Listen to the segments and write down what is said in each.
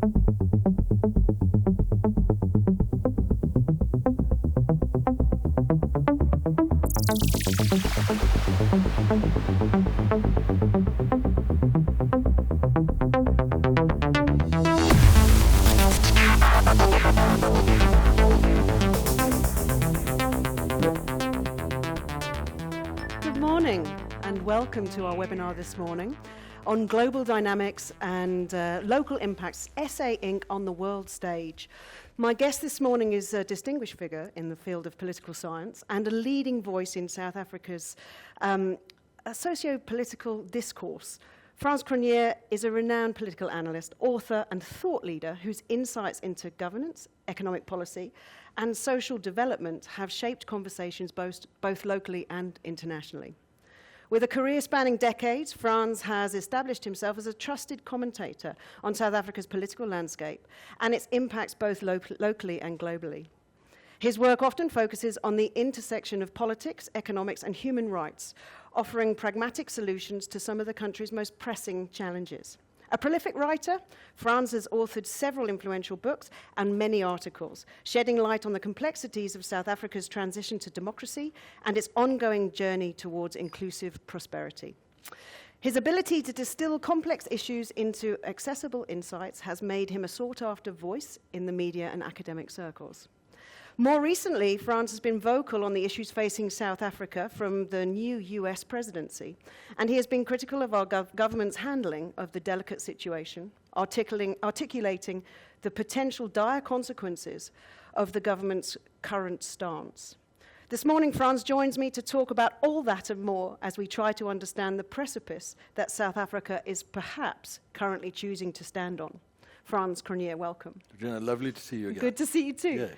Good morning and welcome to our webinar this morning on global dynamics and local impacts, SA Inc. on the world stage. My guest this morning is a distinguished figure in the field of political science and a leading voice in South Africa's socio-political discourse. Frans Cronje is a renowned political analyst, author and thought leader whose insights into governance, economic policy and social development have shaped conversations both locally and internationally. With a career spanning decades, Frans has established himself as a trusted commentator on South Africa's political landscape and its impacts both locally and globally. His work often focuses on the intersection of politics, economics, and human rights, offering pragmatic solutions to some of the country's most pressing challenges. A prolific writer, Frans has authored several influential books and many articles, shedding light on the complexities of South Africa's transition to democracy and its ongoing journey towards inclusive prosperity. His ability to distill complex issues into accessible insights has made him a sought-after voice in the media and academic circles. More recently, Frans has been vocal on the issues facing South Africa from the new US presidency, and he has been critical of our government's handling of the delicate situation, articulating the potential dire consequences of the government's current stance. This morning, Frans joins me to talk about all that and more as we try to understand the precipice that South Africa is perhaps currently choosing to stand on. Frans Cronje, welcome. Regina, lovely to see you again. Good to see you too.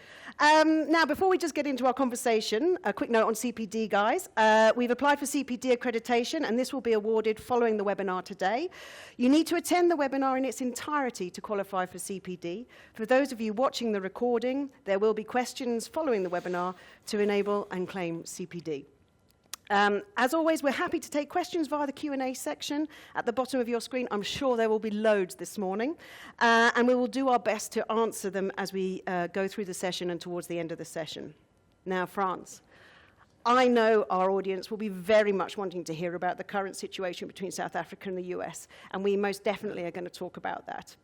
Yeah. Now, before we just get into our conversation, a quick note on CPD, guys. We've applied for CPD accreditation, and this will be awarded following the webinar today. You need to attend the webinar in its entirety to qualify for CPD. For those of you watching the recording, there will be questions following the webinar to enable and claim CPD. As always, we're happy to take questions via the Q&A section at the bottom of your screen. I'm sure there will be loads this morning, and we will do our best to answer them as we go through the session and towards the end of the session. Now, Frans, I know our audience will be very much wanting to hear about the current situation between South Africa and the US, and we most definitely are going to talk about that.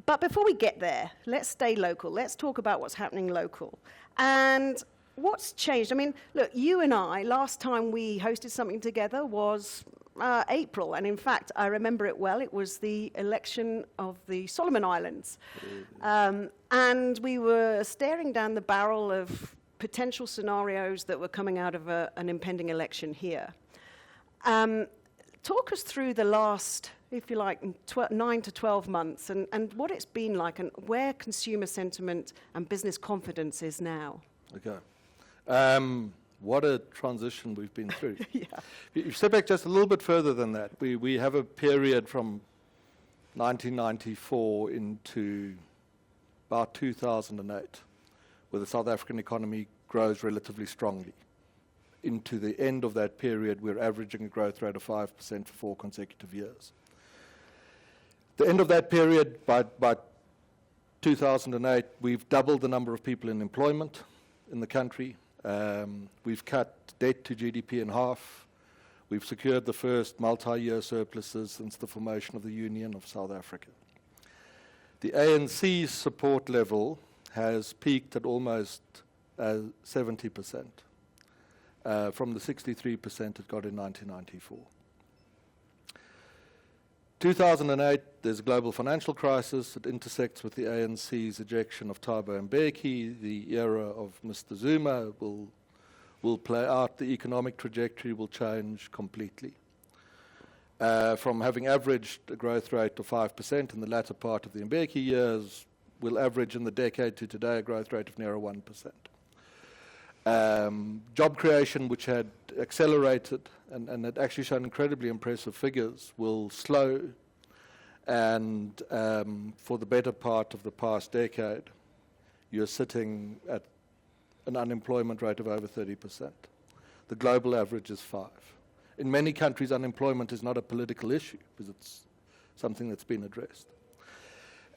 But before we get there, let's stay local. Let's talk about what's happening local. And what's changed? I mean, look, you and I, last time we hosted something together was April, and in fact, I remember it well. It was the election of the Solomon Islands. And we were staring down the barrel of potential scenarios that were coming out of an impending election here. Talk us through the last, if you like, 9 to 12 months and what it's been like and where consumer sentiment and business confidence is now. Okay. What a transition we've been through. Yeah. If you step back just a little bit further than that, we have a period from 1994 into about 2008, where the South African economy grows relatively strongly. Into the end of that period, we're averaging a growth rate of 5% for 4 consecutive years. The end of that period, by 2008, we've doubled the number of people in employment in the country. We've cut debt to GDP in half. We've secured the first multi-year surpluses since the formation of the Union of South Africa. The ANC's support level has peaked at almost 70% from the 63% it got in 1994. 2008, there's a global financial crisis. It intersects with the ANC's ejection of Thabo Mbeki. The era of Mr. Zuma will play out. The economic trajectory will change completely. From having averaged a growth rate of 5% in the latter part of the Mbeki years, we'll average in the decade to today a growth rate of near 1%. Job creation, which had accelerated and had actually shown incredibly impressive figures, will slow. And for the better part of the past decade, you're sitting at an unemployment rate of over 30%. The global average is 5%. In many countries, unemployment is not a political issue because it's something that's been addressed.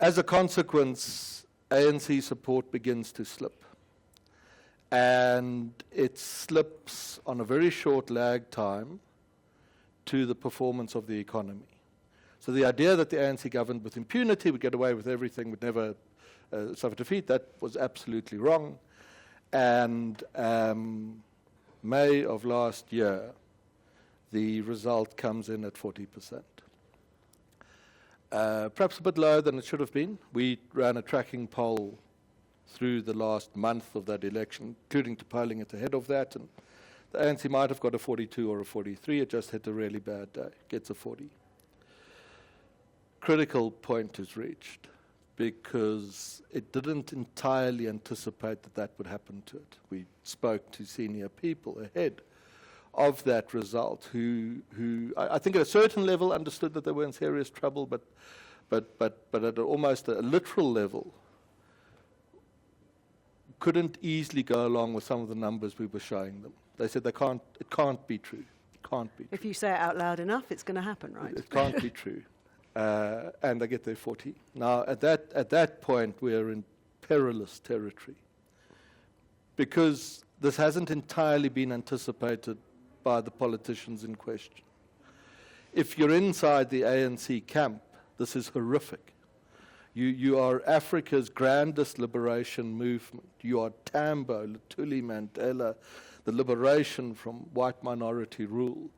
As a consequence, ANC support begins to slip. And it slips on a very short lag time to the performance of the economy. So the idea that the ANC governed with impunity, would get away with everything, would never suffer defeat, that was absolutely wrong. And May of last year, the result comes in at 40%. Perhaps a bit lower than it should have been. We ran a tracking poll through the last month of that election, including to polling it ahead of that, and the ANC might have got a 42 or a 43. It just hit a really bad day. Gets a 40. Critical point is reached because it didn't entirely anticipate that that would happen to it. We spoke to senior people ahead of that result who I think at a certain level understood that they were in serious trouble, but at almost a literal level couldn't easily go along with some of the numbers we were showing them. They said it can't be true. It can't be true. If you say it out loud enough, it's going to happen, right? It can't be true. And they get their 40. Now, at that point, we're in perilous territory because this hasn't entirely been anticipated by the politicians in question. If you're inside the ANC camp, this is horrific. You are Africa's grandest liberation movement. You are Tambo, Lutuli, Mandela, the liberation from white minority rule,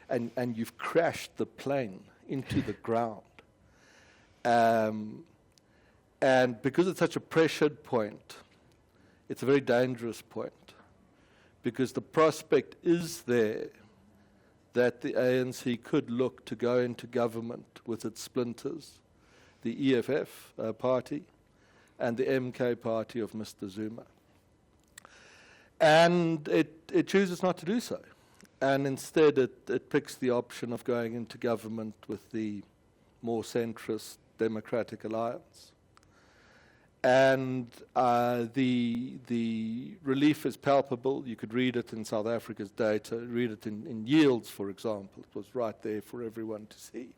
and you've crashed the plane into the ground. And because it's such a pressured point, it's a very dangerous point, because the prospect is there that the ANC could look to go into government with its splinters, the EFF party and the MK party of Mr. Zuma. And it chooses not to do so. And instead it picks the option of going into government with the more centrist Democratic Alliance. And the relief is palpable. You could read it in South Africa's data, read it in yields, for example. It was right there for everyone to see.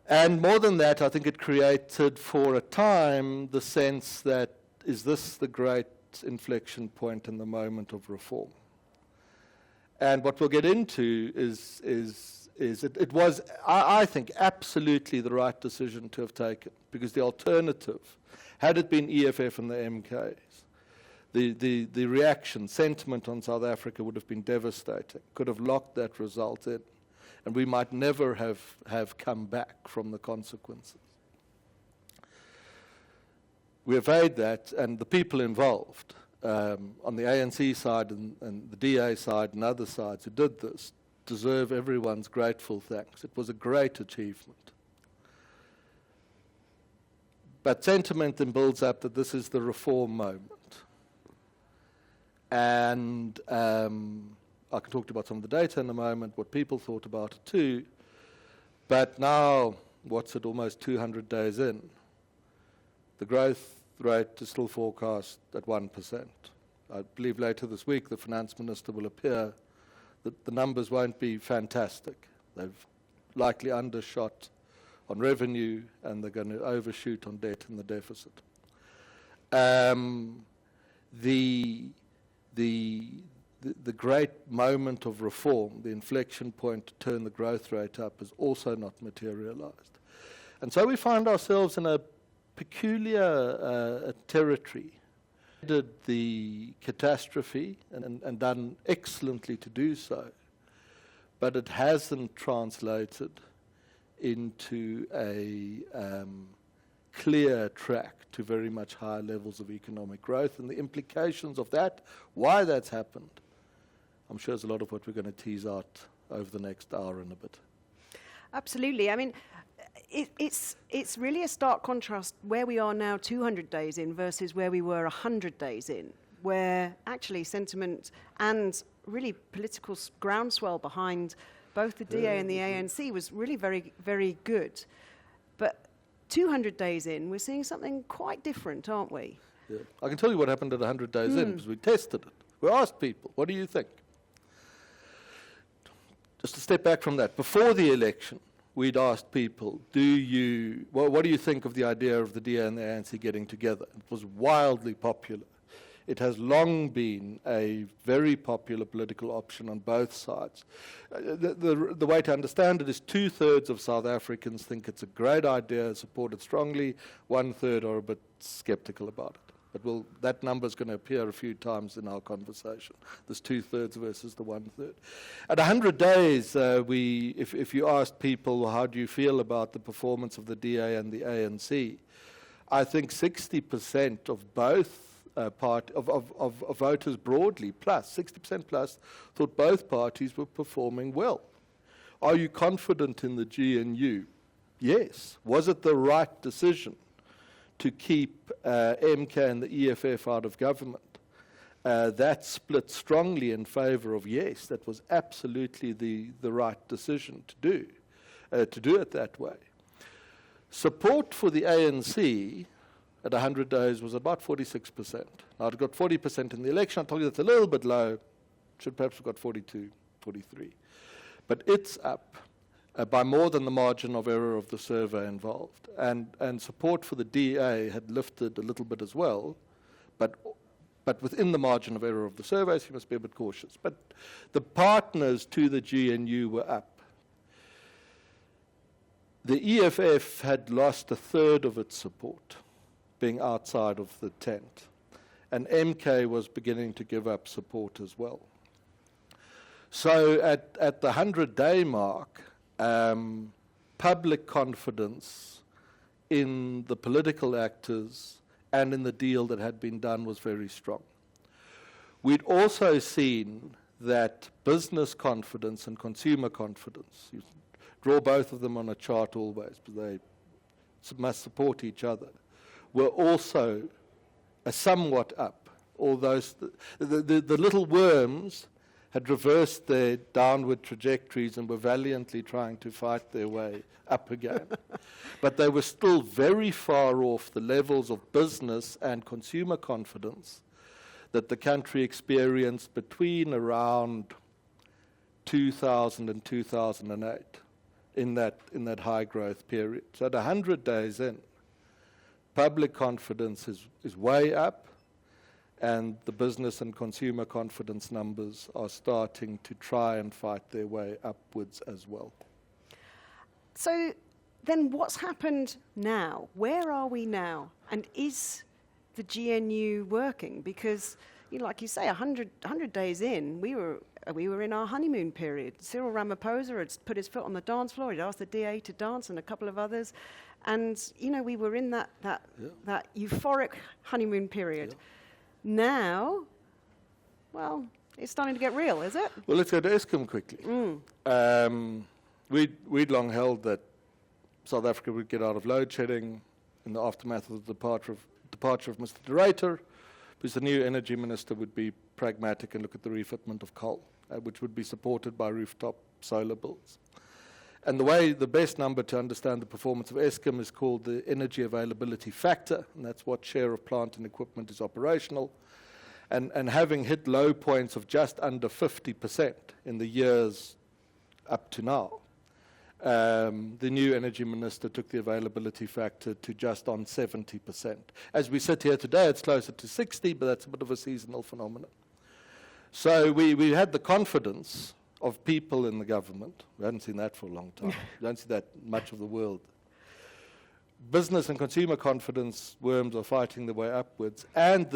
And more than that, I think it created for a time the sense that, is this the great inflection point in the moment of reform? And what we'll get into is it was, I think, absolutely the right decision to have taken, because the alternative, had it been EFF and the MKs, the reaction, sentiment on South Africa would have been devastating, could have locked that result in, and we might never have come back from the consequences. We evade that, and the people involved, on the ANC side and the DA side and other sides who did this, deserve everyone's grateful thanks. It was a great achievement. But sentiment then builds up that this is the reform moment. And I can talk about some of the data in a moment, what people thought about it too. But now, what's it, almost 200 days in, the growth rate is still forecast at 1%. I believe later this week the finance minister will appear. The numbers won't be fantastic. They've likely undershot on revenue, and they're going to overshoot on debt and the deficit. The great moment of reform, the inflection point to turn the growth rate up, is also not materialized. And so we find ourselves in a peculiar territory. Did the catastrophe and done excellently to do so, but it hasn't translated into a clear track to very much higher levels of economic growth, and the implications of that, why that's happened, I'm sure is a lot of what we're going to tease out over the next hour and a bit. Absolutely. I mean, it's really a stark contrast where we are now 200 days in versus where we were 100 days in, where actually sentiment and really political groundswell behind both the DA and the ANC was really very, very good. But 200 days in, we're seeing something quite different, aren't we? Yeah. I can tell you what happened at 100 days in, because we tested it. We asked people, what do you think? Just to step back from that, before the election, we'd asked people, what do you think of the idea of the DA and the ANC getting together? It was wildly popular. It has long been a very popular political option on both sides. The way to understand it is 2/3 of South Africans think it's a great idea, support it strongly, 1/3 are a bit skeptical about it. But that number is going to appear a few times in our conversation. This 2/3 versus the 1/3. At 100 days, if you asked people, how do you feel about the performance of the DA and the ANC, I think 60% of both of voters broadly, plus 60% plus, thought both parties were performing well. Are you confident in the GNU? Yes. Was it the right decision to keep MK and the EFF out of government? That split strongly in favor of yes. That was absolutely the right decision to do it that way. Support for the ANC at 100 days was about 46%. Now it got 40% in the election. I told you that's a little bit low. Should perhaps have got 42, 43. But it's up by more than the margin of error of the survey involved. And support for the DA had lifted a little bit as well, but within the margin of error of the surveys, you must be a bit cautious. But the partners to the GNU were up. The EFF had lost 1/3 of its support, being outside of the tent. And MK was beginning to give up support as well. So at the 100-day mark, public confidence in the political actors and in the deal that had been done was very strong. We'd also seen that business confidence and consumer confidence, you draw both of them on a chart always, but they must support each other, were also somewhat up, although the little worms had reversed their downward trajectories and were valiantly trying to fight their way up again. But they were still very far off the levels of business and consumer confidence that the country experienced between around 2000 and 2008 in that high growth period. So at 100 days in, public confidence is way up, and the business and consumer confidence numbers are starting to try and fight their way upwards as well. So then what's happened now? Where are we now? And is the GNU working? Because, like you say, 100 days in, we were in our honeymoon period. Cyril Ramaphosa had put his foot on the dance floor. He'd asked the DA to dance and a couple of others. And, we were in that euphoric honeymoon period. Yeah. Now, well, it's starting to get real, is it? Well, let's go to Eskom quickly. We'd long held that South Africa would get out of load shedding in the aftermath of the departure of Mr. De Ruyter, because the new energy minister would be pragmatic and look at the refitment of coal, which would be supported by rooftop solar builds. And the best number to understand the performance of Eskom is called the energy availability factor, and that's what share of plant and equipment is operational. And having hit low points of just under 50% in the years up to now, the new energy minister took the availability factor to just on 70%. As we sit here today, it's closer to 60, but that's a bit of a seasonal phenomenon. So we had the confidence of people in the government. We hadn't seen that for a long time. We don't see that much of the world. Business and consumer confidence worms are fighting their way upwards, and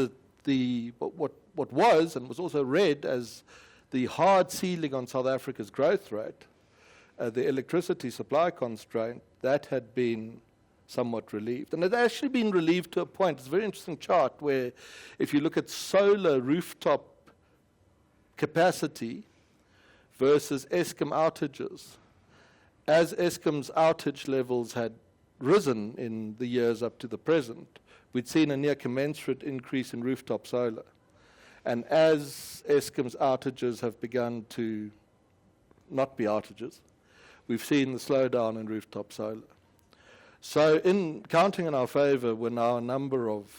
what was and was also read as the hard ceiling on South Africa's growth rate, the electricity supply constraint, that had been somewhat relieved. And it had actually been relieved to a point. It's a very interesting chart where if you look at solar rooftop capacity versus Eskom outages, as Eskom's outage levels had risen in the years up to the present, we'd seen a near commensurate increase in rooftop solar. And as Eskom's outages have begun to not be outages, we've seen the slowdown in rooftop solar. So in counting in our favor were now a number of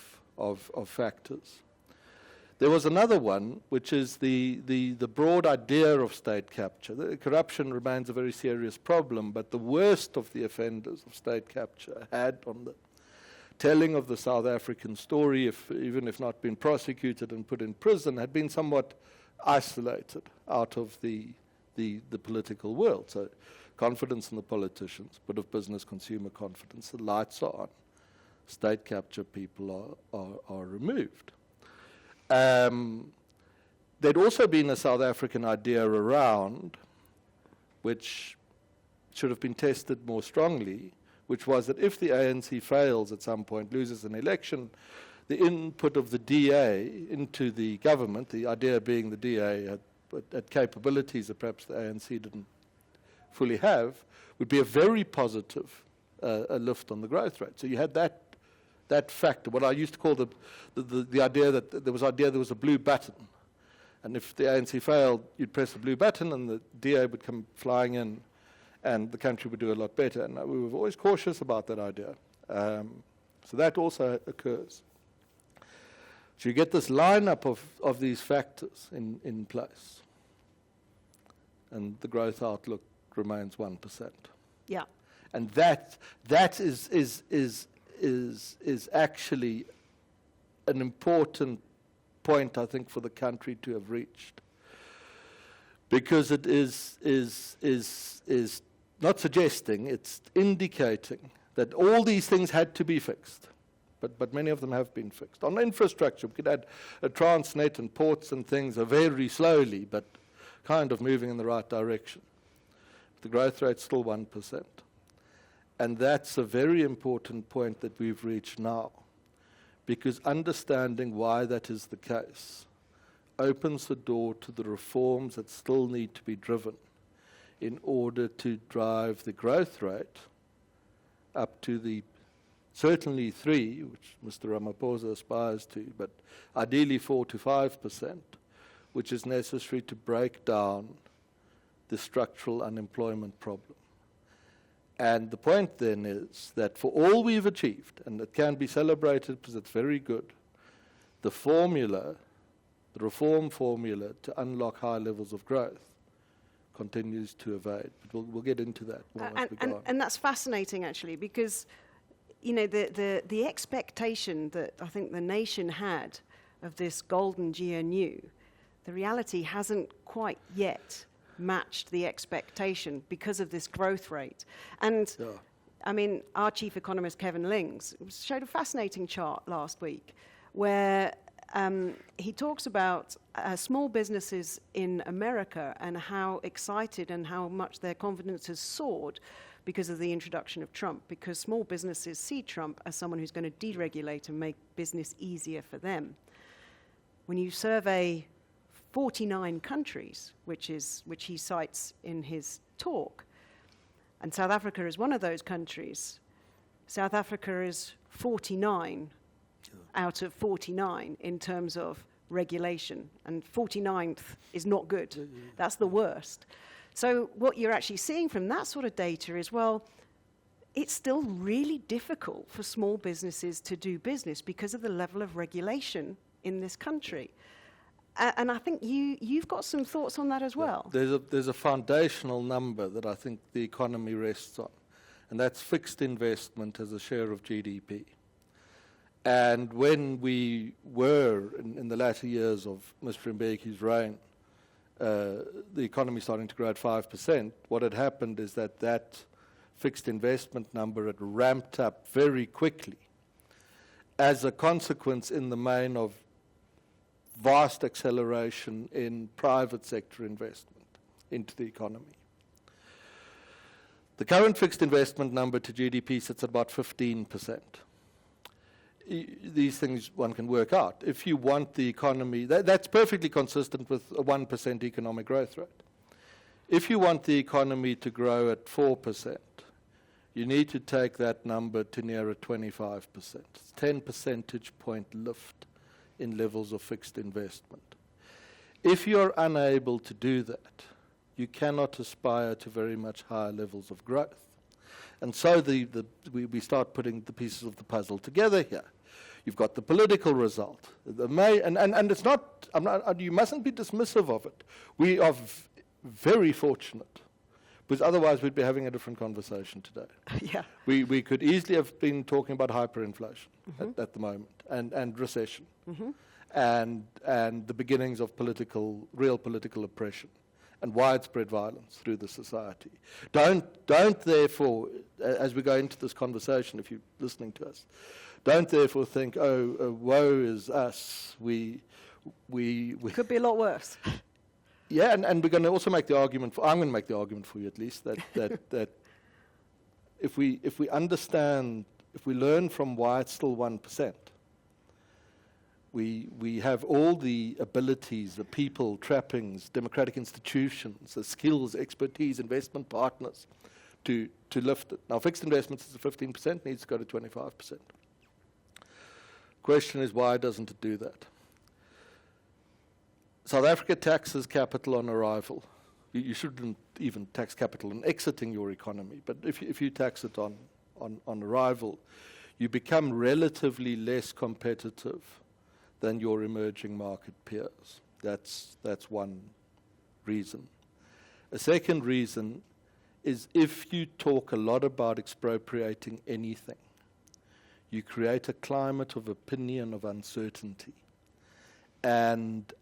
factors. There was another one, which is the broad idea of state capture. Corruption remains a very serious problem, but the worst of the offenders of state capture had, on the telling of the South African story, even if not been prosecuted and put in prison, had been somewhat isolated out of the political world. So confidence in the politicians, but of business consumer confidence, the lights are on. State capture people are removed. There'd also been a South African idea around, which should have been tested more strongly, which was that if the ANC fails at some point, loses an election, the input of the DA into the government, the idea being the DA had capabilities that perhaps the ANC didn't fully have, would be a very positive a lift on the growth rate. So you had that factor, what I used to call the idea that there was a blue button. And if the ANC failed, you'd press the blue button and the DA would come flying in and the country would do a lot better. And we were always cautious about that idea. So that also occurs. So you get this lineup of these factors in place. And the growth outlook remains 1%. Yeah. And that is actually an important point, I think, for the country to have reached, because it is not suggesting, it's indicating that all these things had to be fixed, but many of them have been fixed. On infrastructure, we could add a Transnet and ports and things are very slowly, but kind of moving in the right direction. The growth rate's still 1%. And that's a very important point that we've reached now, because understanding why that is the case opens the door to the reforms that still need to be driven in order to drive the growth rate up to the certainly 3, which Mr. Ramaphosa aspires to, but ideally 4 to 5%, which is necessary to break down the structural unemployment problem. And the point then is that for all we've achieved, and it can be celebrated because it's very good, the reform formula to unlock high levels of growth continues to evade. But we'll get into that more as we go on. And that's fascinating, actually, because the expectation that I think the nation had of this golden GNU, the reality hasn't quite yet matched the expectation because of this growth rate. And Yeah. I mean, our chief economist, Kevin Lings, showed a fascinating chart last week where he talks about small businesses in America and how excited and how much their confidence has soared because of the introduction of Trump, because small businesses see Trump as someone who's going to deregulate and make business easier for them. When you survey 49 countries, which he cites in his talk, and South Africa is one of those countries. South Africa is 49 out of 49 in terms of regulation, and 49th is not good. That's the worst. So what you're actually seeing from that sort of data is, well, it's still really difficult for small businesses to do business because of the level of regulation in this country. And I think you've got some thoughts on that as well. There's a foundational number that I think the economy rests on, and that's fixed investment as a share of GDP. And when we were, in the latter years of Mr. Mbeki's reign, the economy starting to grow at 5%, what had happened is that fixed investment number had ramped up very quickly as a consequence in the main of vast acceleration in private sector investment into the economy. The current fixed investment number to GDP sits at about 15%. These things one can work out. If you want the economy, that's perfectly consistent with a 1% economic growth rate. If you want the economy to grow at 4%, you need to take that number to nearer 25%. It's 10 percentage point lift in levels of fixed investment. If you're unable to do that, you cannot aspire to very much higher levels of growth. And so we start putting the pieces of the puzzle together here. You've got the political result. And it's not, you mustn't be dismissive of it. We are very fortunate, because otherwise we'd be having a different conversation today. Yeah. We could easily have been talking about hyperinflation at the moment, and recession, and the beginnings of real political oppression, and widespread violence through the society. Don't therefore, as we go into this conversation, if you're listening to us, don't therefore think, woe is us. We Could be a lot worse. Yeah, and we're going to also make the argument I'm going to make the argument for you at least that if we understand, if we learn from why it's still 1%, we have all the abilities, the people, trappings, democratic institutions, the skills, expertise, investment partners to lift it. Now, fixed investments is 15%, needs to go to 25%. Question is, why doesn't it do that? South Africa taxes capital on arrival. You shouldn't even tax capital on exiting your economy, but if you tax it on arrival, you become relatively less competitive than your emerging market peers. That's one reason. A second reason is, if you talk a lot about expropriating anything, you create a climate of opinion, of uncertainty. And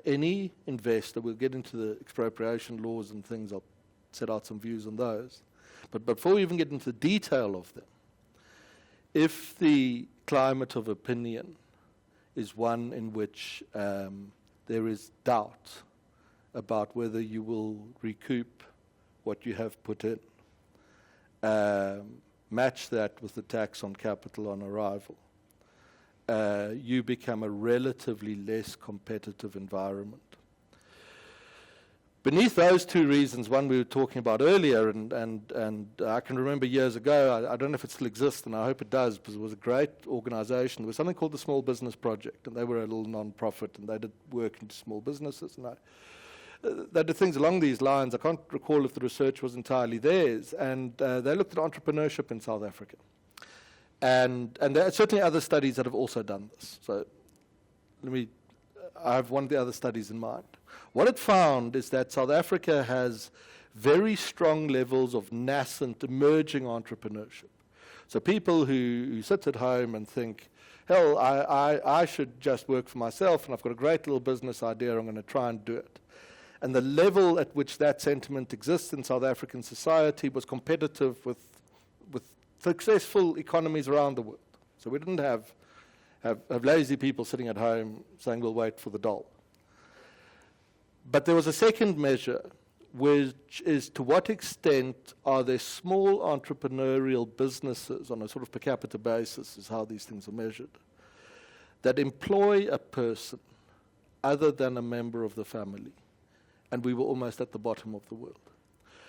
any investor, we'll get into the expropriation laws and things, I'll set out some views on those. But before we even get into the detail of them, if the climate of opinion is one in which there is doubt about whether you will recoup what you have put in, match that with the tax on capital on arrival, you become a relatively less competitive environment. Beneath those two reasons, one we were talking about earlier, and I can remember years ago, I don't know if it still exists, and I hope it does, because it was a great organization. There was something called the Small Business Project, and they were a little non-profit, and they did work into small businesses, and they did things along these lines. I can't recall if the research was entirely theirs, and they looked at entrepreneurship in South Africa. And there are certainly other studies that have also done this. So I have one of the other studies in mind. What it found is that South Africa has very strong levels of nascent, emerging entrepreneurship. So people who sit at home and think, hell, I should just work for myself, and I've got a great little business idea, I'm going to try and do it. And the level at which that sentiment exists in South African society was competitive with successful economies around the world. So we didn't have lazy people sitting at home saying, we'll wait for the doll. But there was a second measure, which is, to what extent are there small entrepreneurial businesses on a sort of per capita basis, is how these things are measured, that employ a person other than a member of the family. And we were almost at the bottom of the world.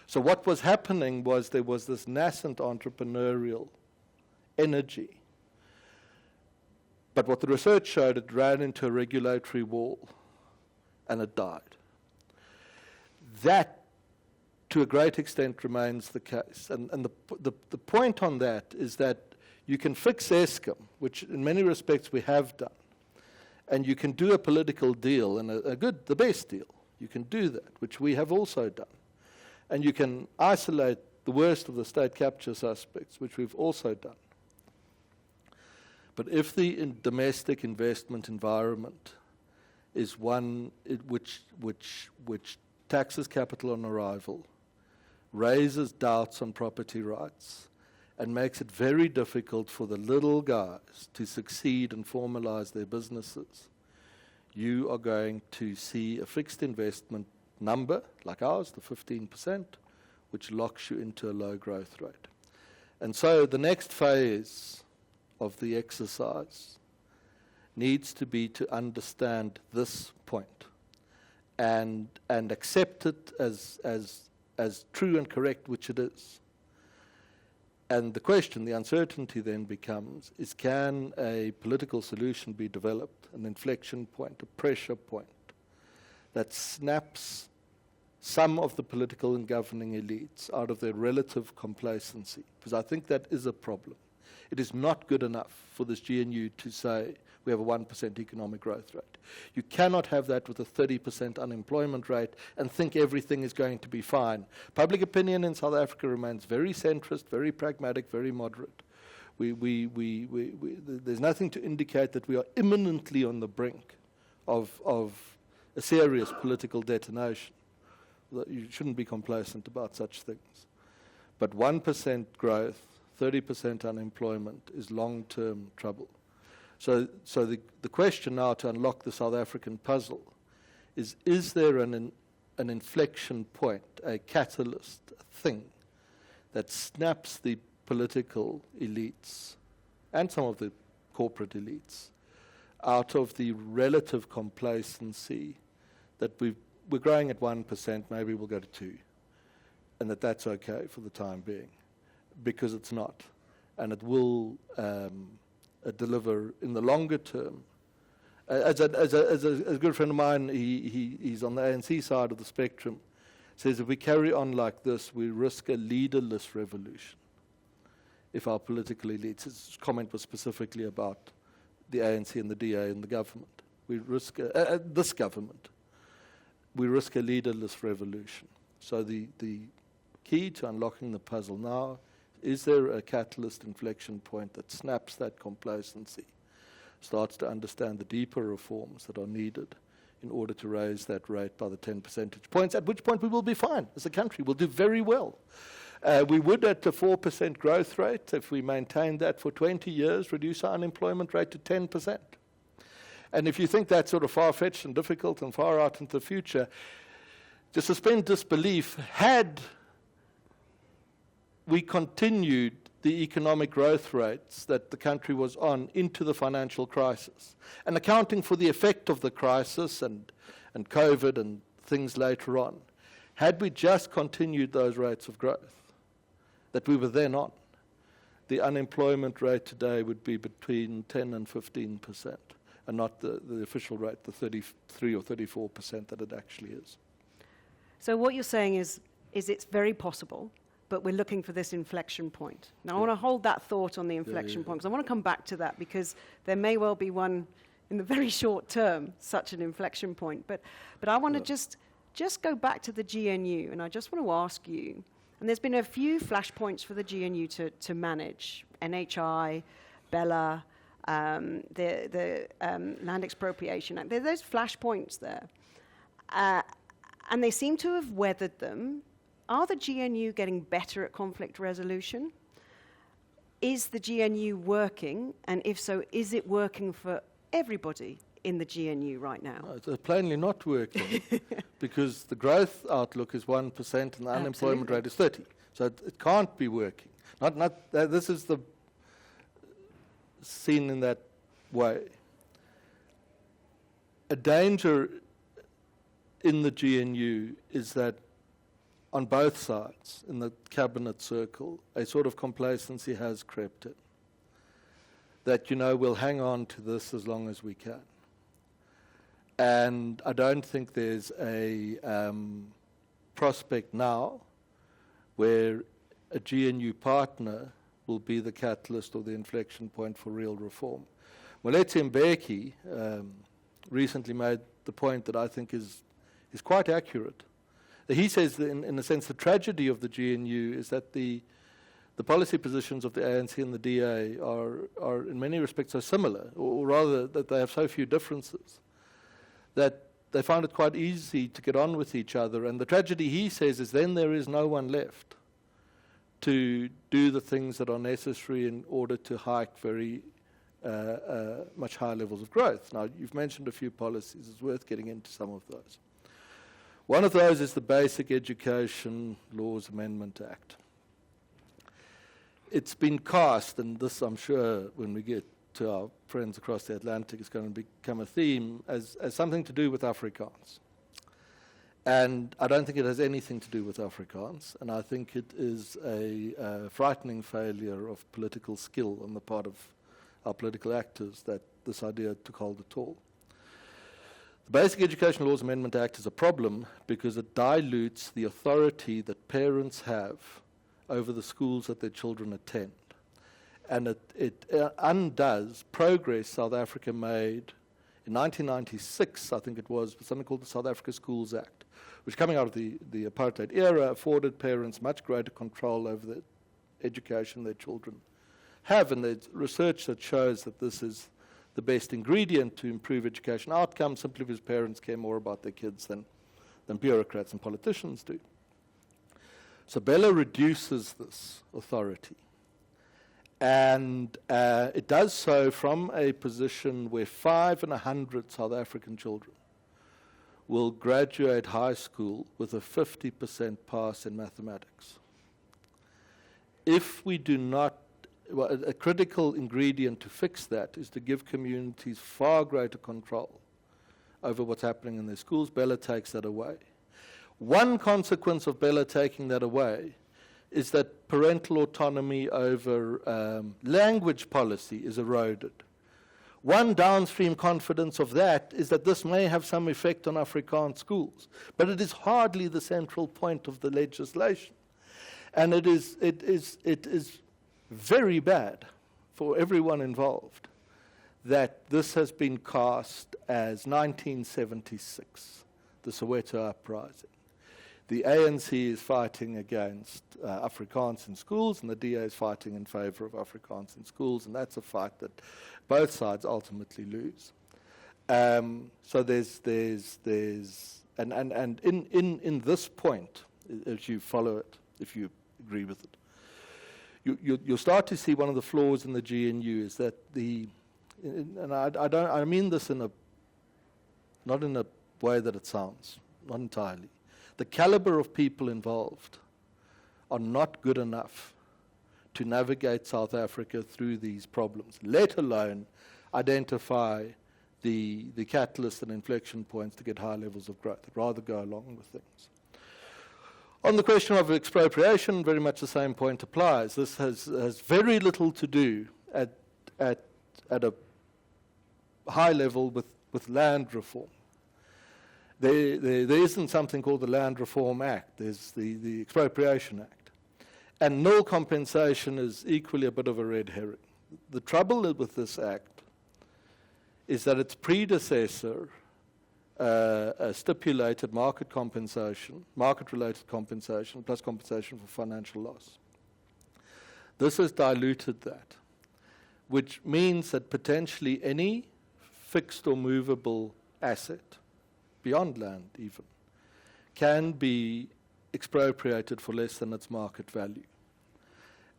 So what was happening was there was this nascent entrepreneurial energy. But what the research showed, it ran into a regulatory wall, and it died. That, to a great extent, remains the case. And the point on that is that you can fix Eskom, which in many respects we have done, and you can do a political deal, and the best deal. You can do that, which we have also done. And you can isolate the worst of the state capture suspects, which we've also done. But if the domestic investment environment is one which taxes capital on arrival, raises doubts on property rights, and makes it very difficult for the little guys to succeed and formalize their businesses, you are going to see a fixed investment number, like ours, the 15%, which locks you into a low growth rate. And so the next phase of the exercise needs to be to understand this point and accept it as true and correct, which it is. And the question, the uncertainty then becomes, is can a political solution be developed, an inflection point, a pressure point, that snaps some of the political and governing elites out of their relative complacency? Because I think that is a problem. It is not good enough for this GNU to say we have a 1% economic growth rate. You cannot have that with a 30% unemployment rate and think everything is going to be fine. Public opinion in South Africa remains very centrist, very pragmatic, very moderate. There's nothing to indicate that we are imminently on the brink of a serious political detonation. You shouldn't be complacent about such things. But 1% growth, 30% unemployment is long-term trouble. So the question now to unlock the South African puzzle is there an inflection point, a catalyst, a thing that snaps the political elites and some of the corporate elites out of the relative complacency that we're growing at 1%, maybe we'll go to 2%, and that's okay for the time being, because it's not. And it will deliver in the longer term. As a good friend of mine, he's on the ANC side of the spectrum, says if we carry on like this, we risk a leaderless revolution. If our political elites, his comment was specifically about the ANC and the DA and the government. We risk this government. We risk a leaderless revolution. So the key to unlocking the puzzle now, is there a catalyst inflection point that snaps that complacency, starts to understand the deeper reforms that are needed in order to raise that rate by the 10 percentage points, at which point we will be fine as a country. We'll do very well. We would, at a 4% growth rate, if we maintain that for 20 years, reduce our unemployment rate to 10%. And if you think that's sort of far-fetched and difficult and far out into the future, to suspend disbelief, had we continued the economic growth rates that the country was on into the financial crisis, and accounting for the effect of the crisis and COVID and things later on, had we just continued those rates of growth that we were then on, the unemployment rate today would be between 10 and 15%, and not the official rate, the 33 or 34% that it actually is. So what you're saying is it's very possible, but we're looking for this inflection point. Now, I want to hold that thought on the inflection point, because I want to come back to that, because there may well be one in the very short term, such an inflection point. But I want to just go back to the GNU, and I just want to ask you, and there's been a few flashpoints for the GNU to manage, NHI, Bella, the Land Expropriation Act. There are those flashpoints there. And they seem to have weathered them. Are the GNU getting better at conflict resolution? Is the GNU working? And if so, is it working for everybody in the GNU right now? No, it's plainly not working because the growth outlook is 1% and the unemployment rate is 30%. So it can't be working. This is the seen in that way. A danger in the GNU is that on both sides, in the cabinet circle, a sort of complacency has crept in. That, we'll hang on to this as long as we can. And I don't think there's a prospect now where a GNU partner will be the catalyst or the inflection point for real reform. Moletsi Mbeki recently made the point that I think is quite accurate. He says that in a sense the tragedy of the GNU is that the policy positions of the ANC and the DA are in many respects so similar, or rather that they have so few differences, that they find it quite easy to get on with each other. And the tragedy, he says, is then there is no one left to do the things that are necessary in order to hike very much higher levels of growth. Now, you've mentioned a few policies. It's worth getting into some of those. One of those is the Basic Education Laws Amendment Act. It's been cast, and this I'm sure when we get to our friends across the Atlantic is going to become a theme, as something to do with Afrikaans. And I don't think it has anything to do with Afrikaans, and I think it is a frightening failure of political skill on the part of our political actors that this idea took hold at all. The Basic Education Laws Amendment Act is a problem because it dilutes the authority that parents have over the schools that their children attend. and it undoes progress South Africa made in 1996, I think it was, something called the South Africa Schools Act, which, coming out of the apartheid era, afforded parents much greater control over the education their children have. And there's research that shows that this is the best ingredient to improve education outcomes, simply because parents care more about their kids than bureaucrats and politicians do. So Bella reduces this authority. And it does so from a position where 5 in 100 South African children will graduate high school with a 50% pass in mathematics. If we do not, well, a critical ingredient to fix that is to give communities far greater control over what's happening in their schools. Bella takes that away. One consequence of Bella taking that away is that parental autonomy over language policy is eroded. One downstream confidence of that is that this may have some effect on Afrikaans schools, but it is hardly the central point of the legislation. And it is very bad for everyone involved that this has been cast as 1976, the Soweto uprising. The ANC is fighting against Afrikaans in schools, and the DA is fighting in favor of Afrikaans in schools, and that's a fight that both sides ultimately lose. So there's and in this point, if you follow it, if you agree with it, you'll start to see one of the flaws in the GNU is that and I mean this not in a way that it sounds, not entirely. The caliber of people involved are not good enough to navigate South Africa through these problems, let alone identify the catalyst and inflection points to get high levels of growth. I'd rather go along with things. On the question of expropriation, very much the same point applies. This has very little to do at a high level with land reform. There isn't something called the Land Reform Act. There's the Expropriation Act. And null compensation is equally a bit of a red herring. The trouble with this act is that its predecessor stipulated market compensation, market-related compensation, plus compensation for financial loss. This has diluted that, which means that potentially any fixed or movable asset, beyond land even, can be expropriated for less than its market value.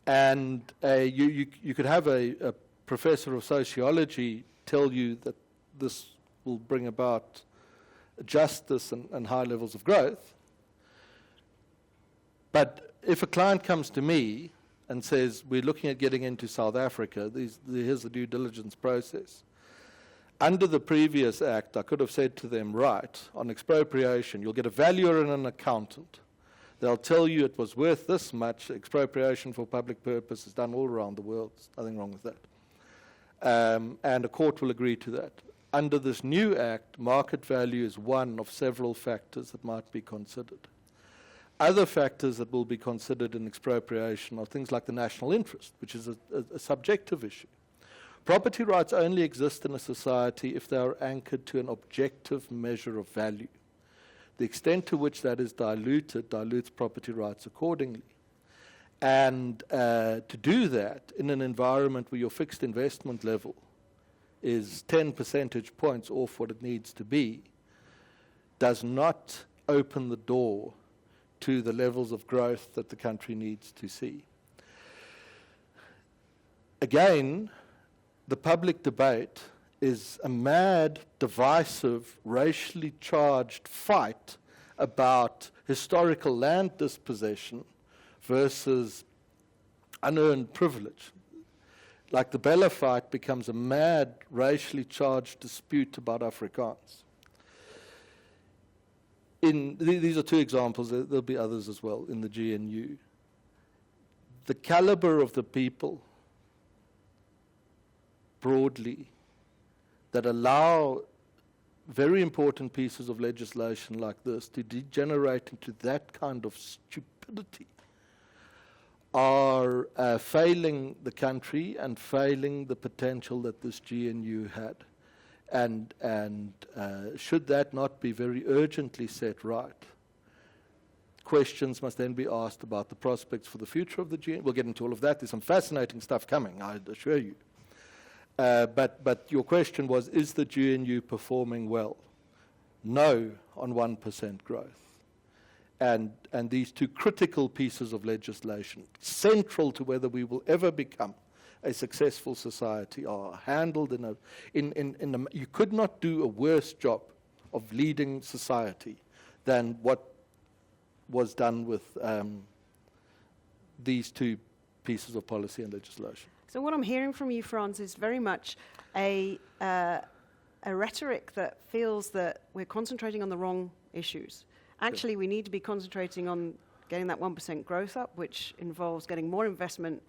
And you could have a professor of sociology tell you that this will bring about justice and high levels of growth. But if a client comes to me and says, we're looking at getting into South Africa, here's the due diligence process. Under the previous act, I could have said to them, right, on expropriation, you'll get a valuer and an accountant. They'll tell you it was worth this much. Expropriation for public purpose is done all around the world. There's nothing wrong with that. And a court will agree to that. Under this new act, market value is one of several factors that might be considered. Other factors that will be considered in expropriation are things like the national interest, which is a subjective issue. Property rights only exist in a society if they are anchored to an objective measure of value. The extent to which that is diluted dilutes property rights accordingly. And to do that in an environment where your fixed investment level is 10 percentage points off what it needs to be, does not open the door to the levels of growth that the country needs to see. Again, the public debate is a mad, divisive, racially charged fight about historical land dispossession versus unearned privilege. Like the Bella fight becomes a mad, racially charged dispute about Afrikaans. These are two examples, there'll be others as well in the GNU. The caliber of the people broadly that allow very important pieces of legislation like this to degenerate into that kind of stupidity are failing the country and failing the potential that this GNU had. And should that not be very urgently set right, questions must then be asked about the prospects for the future of the GNU. We'll get into all of that. There's some fascinating stuff coming, I assure you. But your question was, is the GNU performing well? No on 1% growth. And these two critical pieces of legislation, central to whether we will ever become a successful society, are handled in a you could not do a worse job of leading society than what was done with these two pieces of policy and legislation. So what I'm hearing from you, Frans, is very much a rhetoric that feels that we're concentrating on the wrong issues. Actually, we need to be concentrating on getting that 1% growth up, which involves getting more investment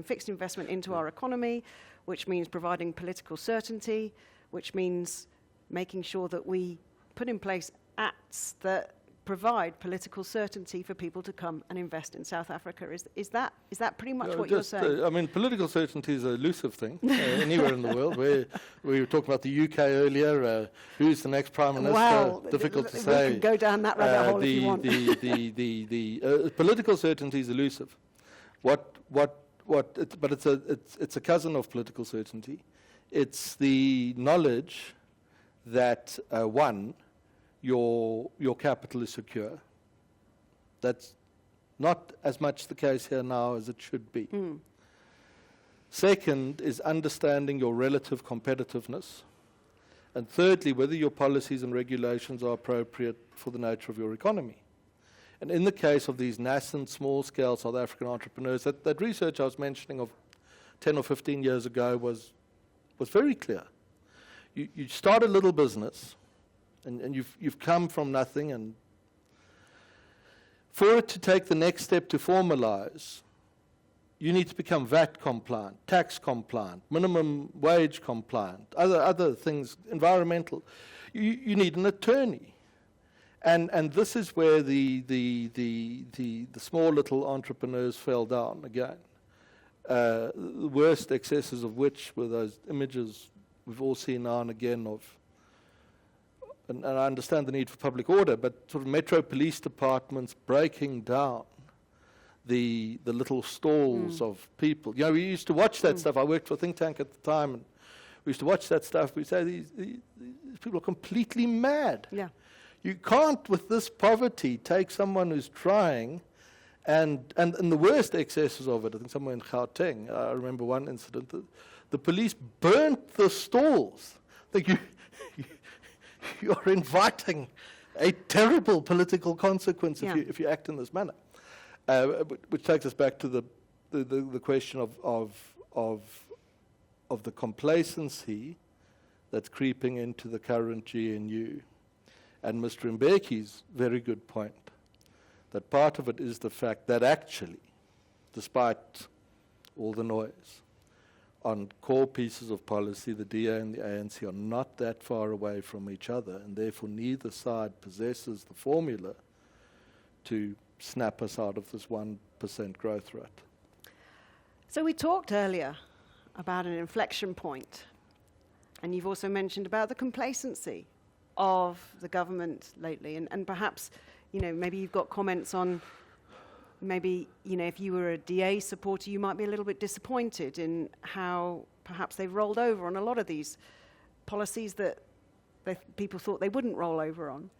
fixed investment into our economy, which means providing political certainty, which means making sure that we put in place acts that provide political certainty for people to come and invest in South Africa. Is that pretty much what you're saying? I mean, political certainty is an elusive thing anywhere in the world. We were talking about the UK earlier. Who's the next prime minister? Well, difficult to say. We can go down that rabbit hole if you want. The political certainty is elusive. But it's a cousin of political certainty. It's the knowledge that one, your capital is secure. That's not as much the case here now as it should be. Second is understanding your relative competitiveness. And thirdly, whether your policies and regulations are appropriate for the nature of your economy. And in the case of these nascent, small-scale South African entrepreneurs, that research I was mentioning of 10 or 15 years ago was very clear. You start a little business, and you've come from nothing, and for it to take the next step to formalize, you need to become VAT compliant, tax compliant, minimum wage compliant, other things, environmental. You need an attorney. And this is where the small little entrepreneurs fell down again. The worst excesses of which were those images we've all seen now and again of, and I understand the need for public order, but sort of metro police departments breaking down the little stalls of people. You know, we used to watch that stuff. I worked for a think tank at the time, and we used to watch that stuff. We'd say these people are completely mad. Yeah. You can't, with this poverty, take someone who's trying, and the worst excesses of it, I think somewhere in Gauteng, I remember one incident, the police burnt the stalls. I think you're inviting a terrible political consequence if you act in this manner. Which takes us back to the question of the complacency that's creeping into the current GNU. And Mr. Mbeki's very good point, that part of it is the fact that actually, despite all the noise, on core pieces of policy, the DA and the ANC are not that far away from each other, and therefore neither side possesses the formula to snap us out of this 1% growth rate. So we talked earlier about an inflection point, and you've also mentioned about the complacency of the government lately, and perhaps, maybe you've got comments on, maybe, if you were a DA supporter, you might be a little bit disappointed in how perhaps they've rolled over on a lot of these policies that people thought they wouldn't roll over on.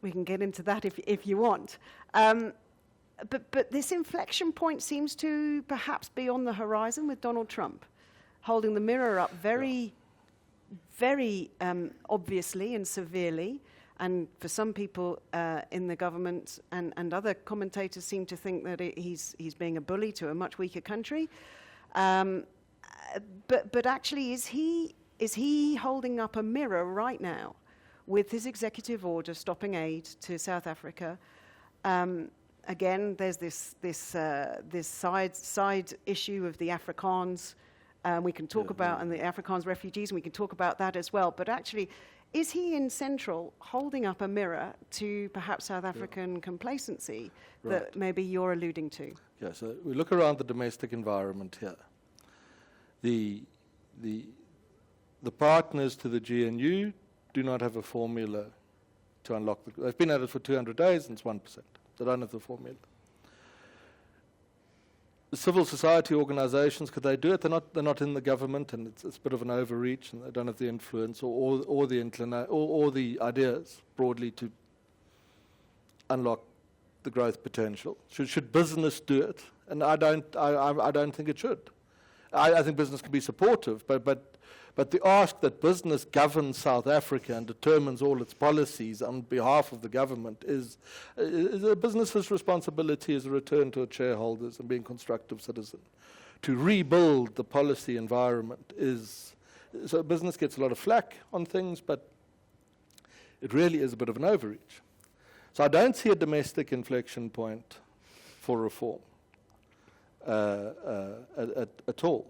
We can get into that if you want. But this inflection point seems to perhaps be on the horizon with Donald Trump, holding the mirror up very obviously and severely, and for some people in the government and other commentators seem to think that he's being a bully to a much weaker country. But actually, is he holding up a mirror right now with his executive order stopping aid to South Africa? Again, there's this side issue of the Afrikaans. We can talk about, and the Afrikaans refugees, and we can talk about that as well. But actually, Is he in Central holding up a mirror to perhaps South African complacency that maybe you're alluding to? Yeah, so we look around the domestic environment here. The partners to the GNU do not have a formula to unlock they've been at it for 200 days and it's 1%. They don't have the formula. The civil society organizations, could they do it? They're not in the government, and it's a bit of an overreach, and they don't have the influence or the ideas broadly to unlock the growth potential. Should business do it? And I don't think it should. I think business can be supportive, but the ask that business governs South Africa and determines all its policies on behalf of the government is a business's responsibility as a return to its shareholders and being a constructive citizen. To rebuild the policy environment so business gets a lot of flack on things, but it really is a bit of an overreach. So I don't see a domestic inflection point for reform at all.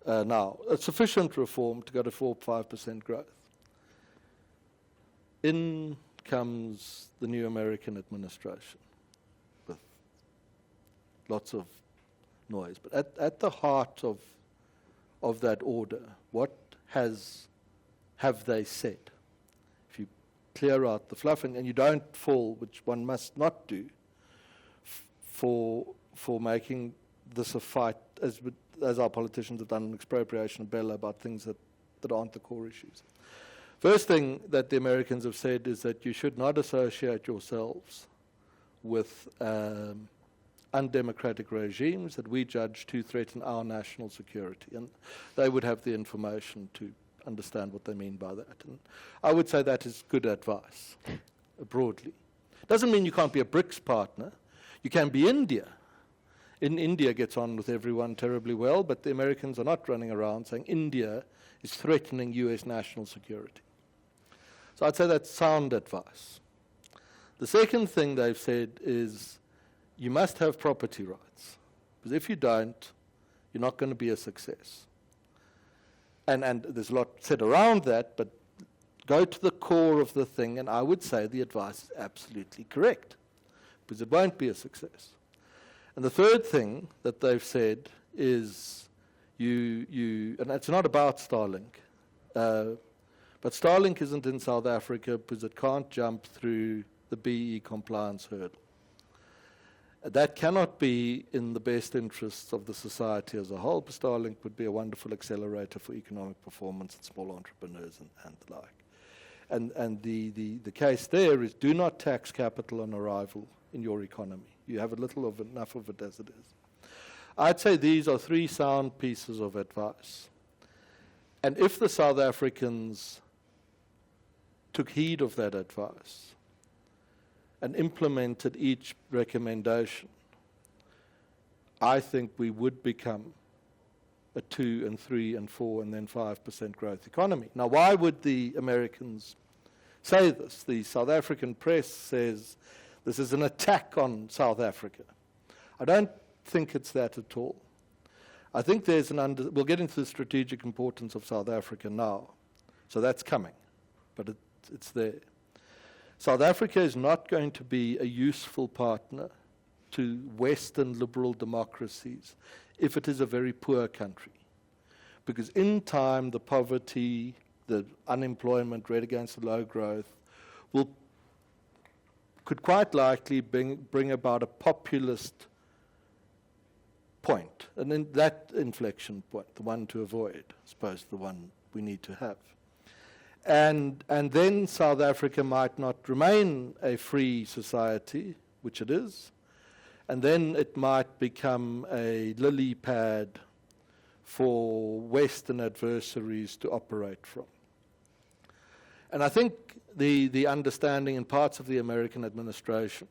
Now, a sufficient reform to go to 4 or 5% growth. In comes the new American administration with lots of noise. But at the heart of that order, what have they said? If you clear out the fluff and you don't fall, which one must not do, for making this a fight as our politicians have done in expropriation of Bella about things that aren't the core issues. First thing that the Americans have said is that you should not associate yourselves with undemocratic regimes that we judge to threaten our national security. And they would have the information to understand what they mean by that. And I would say that is good advice, broadly. Doesn't mean you can't be a BRICS partner. You can be India. India gets on with everyone terribly well, but the Americans are not running around saying India is threatening US national security. So I'd say that's sound advice. The second thing they've said is you must have property rights, because if you don't, you're not going to be a success. And there's a lot said around that, but go to the core of the thing, and I would say the advice is absolutely correct, because it won't be a success. And the third thing that they've said is and it's not about Starlink, but Starlink isn't in South Africa because it can't jump through the BE compliance hurdle. That cannot be in the best interests of the society as a whole, but Starlink would be a wonderful accelerator for economic performance and small entrepreneurs and the like. And the case there is do not tax capital on arrival in your economy. You have enough of it as it is. I'd say these are 3 sound pieces of advice. And if the South Africans took heed of that advice and implemented each recommendation, I think we would become a 2 and 3 and 4 and then 5% growth economy. Now, why would the Americans say this? The South African press says this is an attack on South Africa. I don't think it's that at all. I think there's we'll get into the strategic importance of South Africa now, so that's coming, but it's there. South Africa is not going to be a useful partner to Western liberal democracies if it is a very poor country, because in time the poverty, the unemployment rate against the low growth could quite likely bring about a populist point, and in that inflection point, the one to avoid, I suppose the one we need to have. And then South Africa might not remain a free society, which it is, and then it might become a lily pad for Western adversaries to operate from. And I think the understanding in parts of the American administration,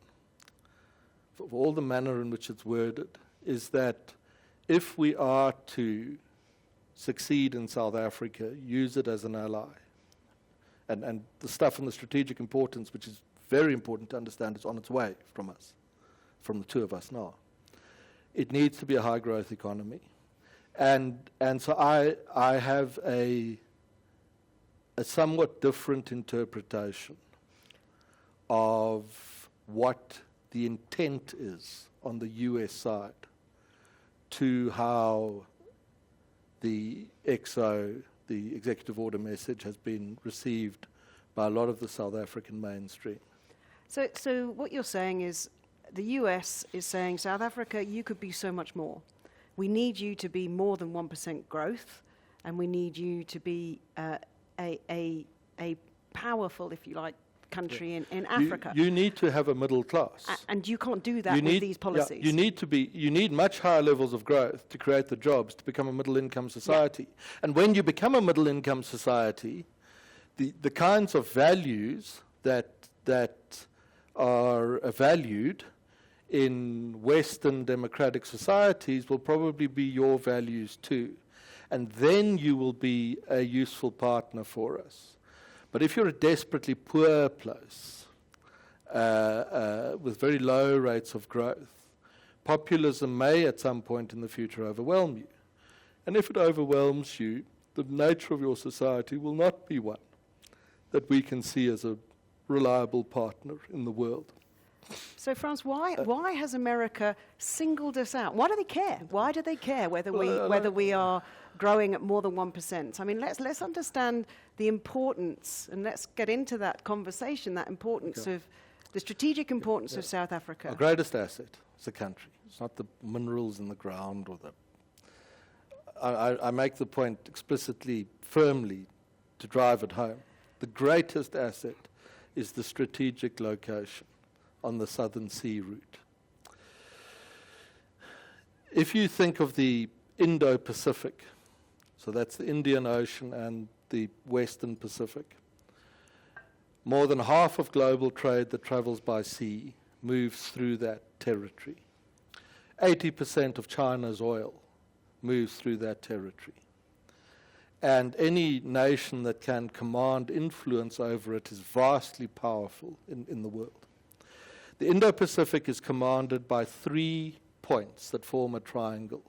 for all the manner in which it's worded, is that if we are to succeed in South Africa, use it as an ally. And the stuff in the strategic importance, which is very important to understand, is on its way from us, from the two of us now. It needs to be a high-growth economy. And so I have a a somewhat different interpretation of what the intent is on the US side to how the EXO, the executive order message, has been received by a lot of the South African mainstream. So what you're saying is the US is saying, South Africa, you could be so much more. We need you to be more than 1% growth, and we need you to be a powerful, if you like, country in Africa. You need to have a middle class. And you can't do that with these policies. Yeah, you need much higher levels of growth to create the jobs to become a middle income society. Yeah. And when you become a middle income society, the kinds of values that are valued in Western democratic societies will probably be your values too. And then you will be a useful partner for us. But if you're a desperately poor place with very low rates of growth, populism may at some point in the future overwhelm you. And if it overwhelms you, the nature of your society will not be one that we can see as a reliable partner in the world. So, Frans, why has America singled us out? Why do they care? Why do they care whether we are growing at more than 1%? I mean, let's understand the importance, and let's get into that conversation, that importance of the strategic importance of South Africa. Our greatest asset is the country. It's not the minerals in the ground or the... I make the point explicitly, firmly, to drive it home. The greatest asset is the strategic location on the Southern Sea route. If you think of the Indo-Pacific, so that's the Indian Ocean and the Western Pacific, more than half of global trade that travels by sea moves through that territory. 80% of China's oil moves through that territory. And any nation that can command influence over it is vastly powerful in the world. The Indo-Pacific is commanded by 3 points that form a triangle.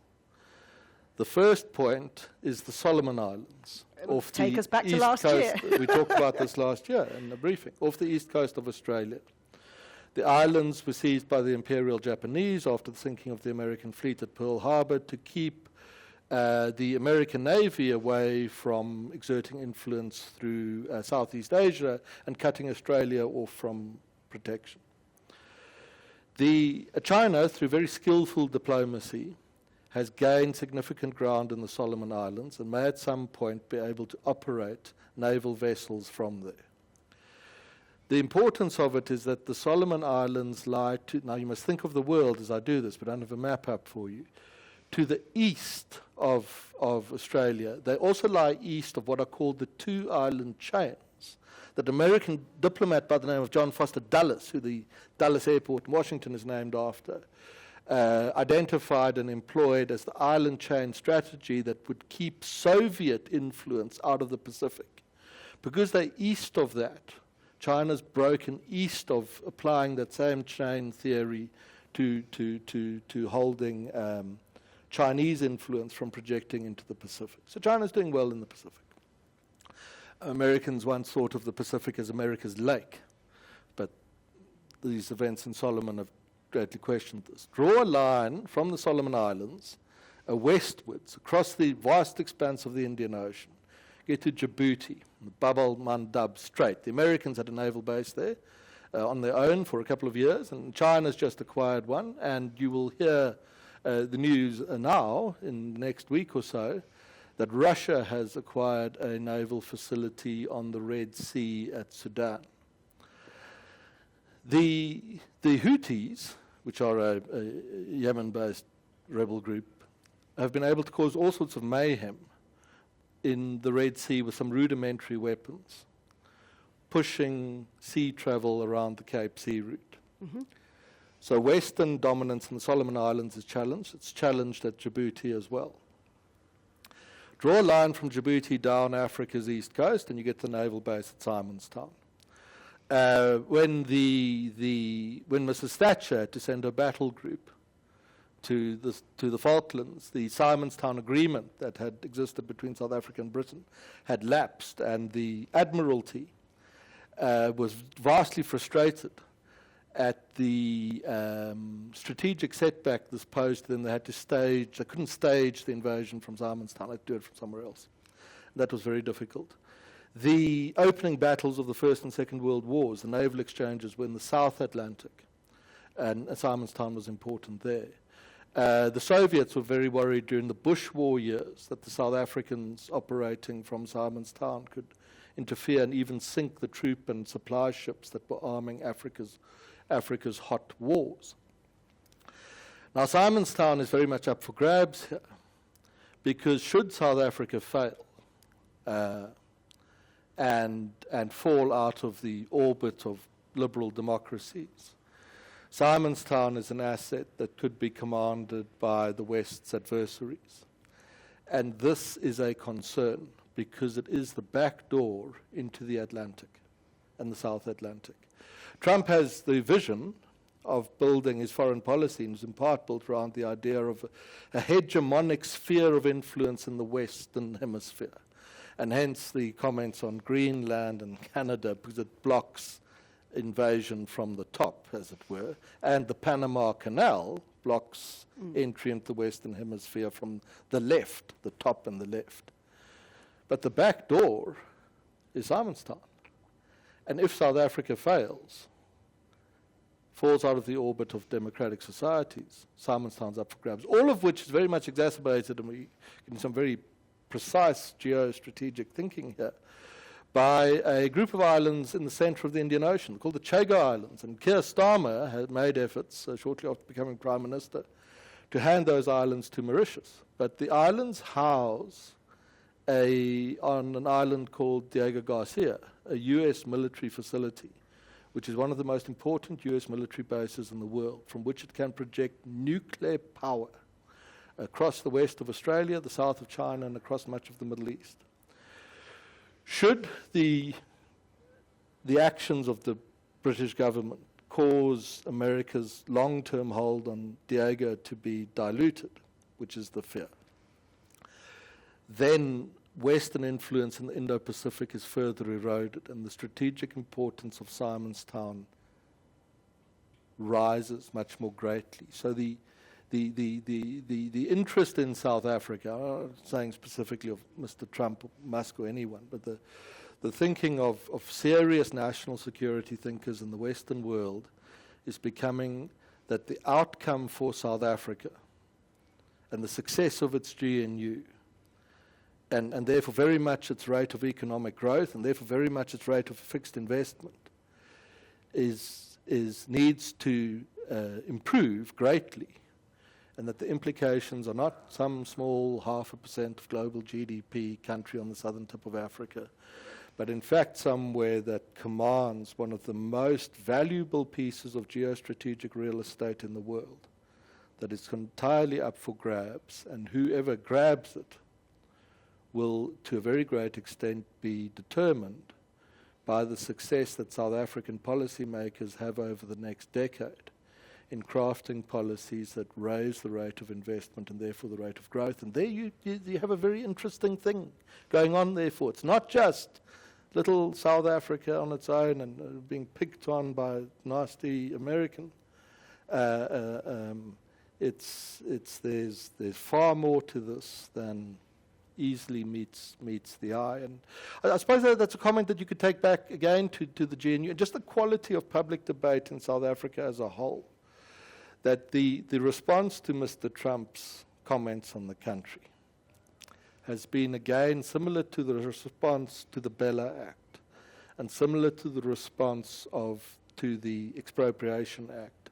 The first point is the Solomon Islands. Take us back to last year. We talked about this last year in the briefing. Off the east coast of Australia. The islands were seized by the Imperial Japanese after the sinking of the American fleet at Pearl Harbor to keep the American Navy away from exerting influence through Southeast Asia and cutting Australia off from protection. China, through very skillful diplomacy, has gained significant ground in the Solomon Islands and may at some point be able to operate naval vessels from there. The importance of it is that the Solomon Islands lie now you must think of the world as I do this, but I don't have a map up for you, to the east of Australia. They also lie east of what are called the 2 island chains that American diplomat by the name of John Foster Dulles, who the Dulles Airport in Washington is named after, identified and employed as the island chain strategy that would keep Soviet influence out of the Pacific. Because they're east of that, China's broken east of applying that same chain theory to holding Chinese influence from projecting into the Pacific. So China's doing well in the Pacific. Americans once thought of the Pacific as America's lake, but these events in Solomon have greatly questioned this. Draw a line from the Solomon Islands westwards across the vast expanse of the Indian Ocean, get to Djibouti, the Bab el-Mandab Strait. The Americans had a naval base there on their own for a couple of years, and China's just acquired one, and you will hear the news now, in the next week or so, that Russia has acquired a naval facility on the Red Sea at Sudan. The Houthis, which are a Yemen-based rebel group, have been able to cause all sorts of mayhem in the Red Sea with some rudimentary weapons, pushing sea travel around the Cape Sea route. Mm-hmm. So Western dominance in the Solomon Islands is challenged. It's challenged at Djibouti as well. Draw a line from Djibouti down Africa's east coast, and you get the naval base at Simonstown. When Mrs. Thatcher had to send a battle group to the Falklands, the Simonstown Agreement that had existed between South Africa and Britain had lapsed, and the Admiralty was vastly frustrated at the strategic setback this posed. Then they couldn't stage the invasion from Simonstown, they had to do it from somewhere else. That was very difficult. The opening battles of the First and Second World Wars, the naval exchanges, were in the South Atlantic, and Simonstown was important there. The Soviets were very worried during the Bush War years that the South Africans operating from Simonstown could interfere and even sink the troop and supply ships that were arming Africa's hot wars. Now, Simonstown is very much up for grabs here, because should South Africa fail and fall out of the orbit of liberal democracies, Simonstown is an asset that could be commanded by the West's adversaries. And this is a concern, because it is the back door into the Atlantic and the South Atlantic. Trump has the vision of building his foreign policy, and is in part built around the idea of a hegemonic sphere of influence in the Western Hemisphere. And hence the comments on Greenland and Canada, because it blocks invasion from the top, as it were, and the Panama Canal blocks entry into the Western Hemisphere from the left, the top and the left. But the back door is Simonstown. And if South Africa falls out of the orbit of democratic societies, Simonstown's up for grabs, all of which is very much exacerbated, and we in some very precise geostrategic thinking here, by a group of islands in the center of the Indian Ocean called the Chagos Islands. And Keir Starmer had made efforts shortly after becoming Prime Minister to hand those islands to Mauritius. But the islands house on an island called Diego Garcia, a US military facility, which is one of the most important US military bases in the world, from which it can project nuclear power across the west of Australia, the south of China, and across much of the Middle East. Should the actions of the British government cause America's long-term hold on Diego to be diluted, which is the fear, then Western influence in the Indo-Pacific is further eroded, and the strategic importance of Simonstown rises much more greatly. So the interest in South Africa, I'm not saying specifically of Mr. Trump, Musk, or anyone, but the thinking of serious national security thinkers in the Western world is becoming that the outcome for South Africa and the success of its GNU, and therefore very much its rate of economic growth, and therefore very much its rate of fixed investment, needs to improve greatly, and that the implications are not some small 0.5% of global GDP country on the southern tip of Africa, but in fact somewhere that commands one of the most valuable pieces of geostrategic real estate in the world, that is entirely up for grabs, and whoever grabs it will, to a very great extent, be determined by the success that South African policymakers have over the next decade in crafting policies that raise the rate of investment and therefore the rate of growth. And there you have a very interesting thing going on, therefore. It's not just little South Africa on its own and being picked on by nasty American. There's far more to this than easily meets the eye. And I suppose that's a comment that you could take back again to the GNU, and just the quality of public debate in South Africa as a whole, that the response to Mr. Trump's comments on the country has been, again, similar to the response to the Bella Act and similar to the response to the Expropriation Act,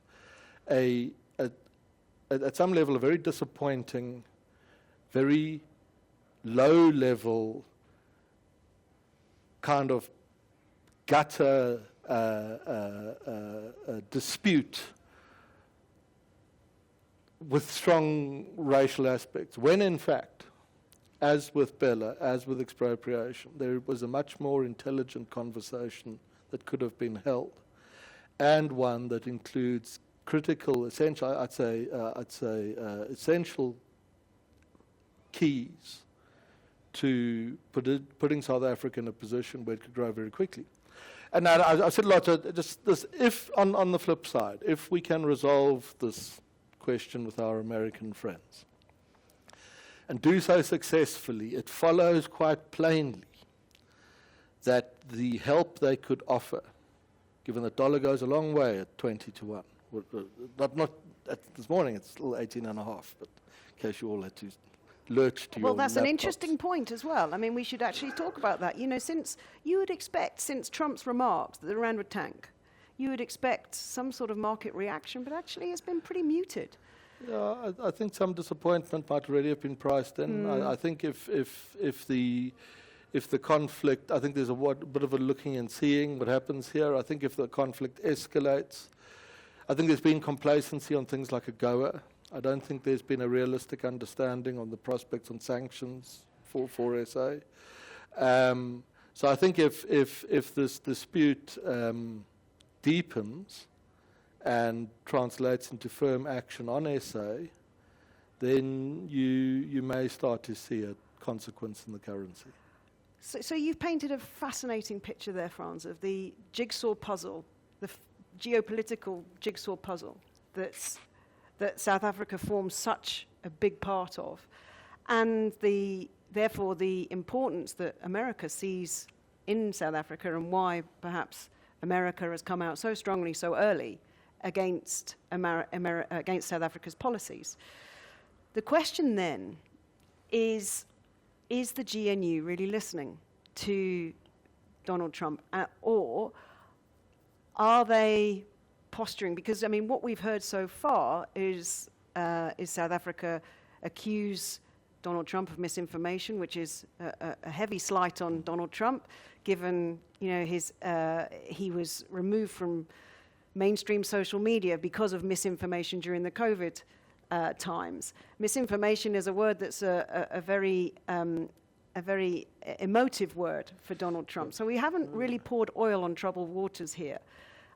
at some level a very disappointing, very low-level kind of gutter dispute with strong racial aspects, when in fact, as with Bella, as with expropriation, there was a much more intelligent conversation that could have been held, and one that includes critical, essential, essential keys to putting South Africa in a position where it could grow very quickly. And I've said a lot, just this, if on the flip side, if we can resolve this question with our American friends, and do so successfully, it follows quite plainly that the help they could offer, given that dollar goes a long way at 20 to 1, not at this morning, it's still 18.5, but in case you all had to lurch to your Well, that's an laptops. interesting point as well. I mean, we should actually talk about that. You know, since you would expect, since Trump's remarks that the rand would tank, you would expect some sort of market reaction, but actually it's been pretty muted. Yeah, I think some disappointment might already have been priced in. I think if the conflict, I think there's a bit of a looking and seeing what happens here. I think if the conflict escalates, I think there's been complacency on things like AGOA. I don't think there's been a realistic understanding on the prospects on sanctions for SA. So I think if this dispute deepens and translates into firm action on SA, then you may start to see a consequence in the currency. So you've painted a fascinating picture there, Frans, of the jigsaw puzzle, the geopolitical jigsaw puzzle that South Africa forms such a big part of, and therefore the importance that America sees in South Africa, and why perhaps America has come out so strongly so early against South Africa's policies. The question then is the GNU really listening to Donald Trump, or are they posturing? Because, I mean, what we've heard so far is South Africa accuse Donald Trump of misinformation, which is a heavy slight on Donald Trump, given, you know, he was removed from mainstream social media because of misinformation during the COVID times. Misinformation is a word that's a very emotive word for Donald Trump. So we haven't really poured oil on troubled waters here.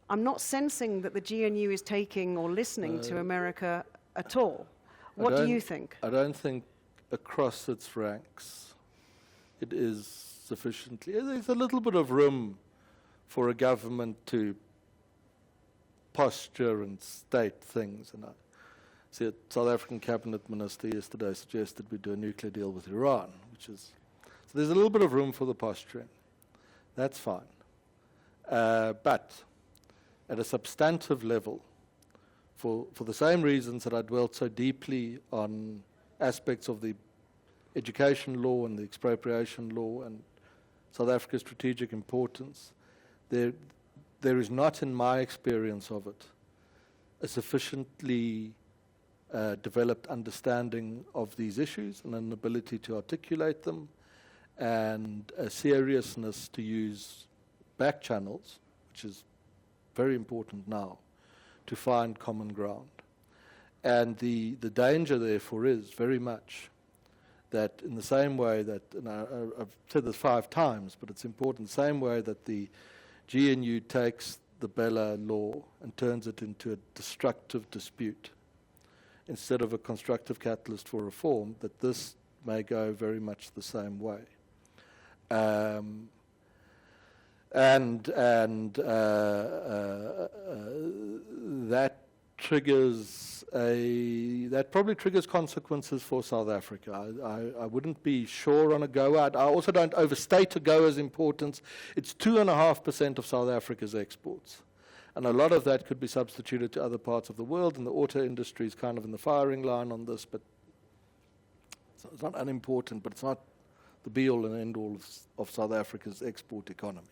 I'm not sensing that the GNU is taking or listening to America at all. What do you think? I don't think across its ranks it is sufficiently. There's a little bit of room for a government to posture and state things. And I see a South African cabinet minister yesterday suggested we do a nuclear deal with Iran, so there's a little bit of room for the posturing. That's fine. But at a substantive level, for the same reasons that I dwelt so deeply on aspects of the education law and the expropriation law and South Africa's strategic importance, there is not, in my experience of it, a sufficiently developed understanding of these issues and an ability to articulate them, and a seriousness to use back channels, which is very important now, to find common ground. And the danger, therefore, is very much that in the same way that, and I've said this 5 times, but it's important, the same way that the GNU takes the Bella law and turns it into a destructive dispute instead of a constructive catalyst for reform, that this may go very much the same way. That probably triggers consequences for South Africa. I wouldn't be sure on AGOA. I also don't overstate AGOA's importance. It's 2.5% of South Africa's exports. And a lot of that could be substituted to other parts of the world, and the auto industry is kind of in the firing line on this, but it's not unimportant, but it's not the be-all and end-all of South Africa's export economy.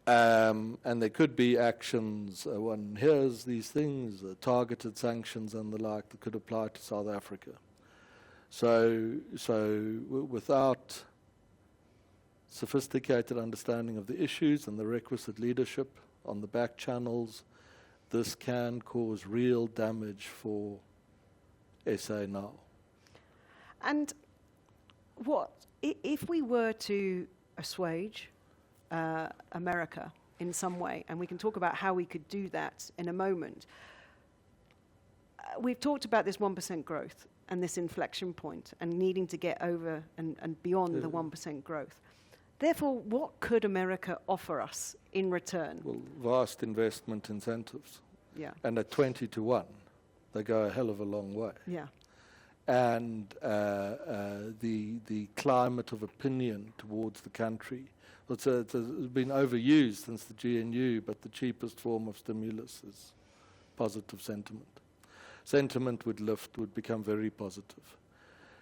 And there could be actions, one hears these things, targeted sanctions and the like, that could apply to South Africa. So without sophisticated understanding of the issues and the requisite leadership on the back channels, this can cause real damage for SA now. And what if we were to assuage America in some way, and we can talk about how we could do that in a moment, we've talked about this 1% growth and this inflection point and needing to get over and beyond the 1% growth. Therefore, what could America offer us in return? Well, vast investment incentives. Yeah. And at 20 to 1, they go a hell of a long way. Yeah. And the climate of opinion towards the country, it's been overused since the GNU, but the cheapest form of stimulus is positive sentiment. Sentiment would lift, would become very positive.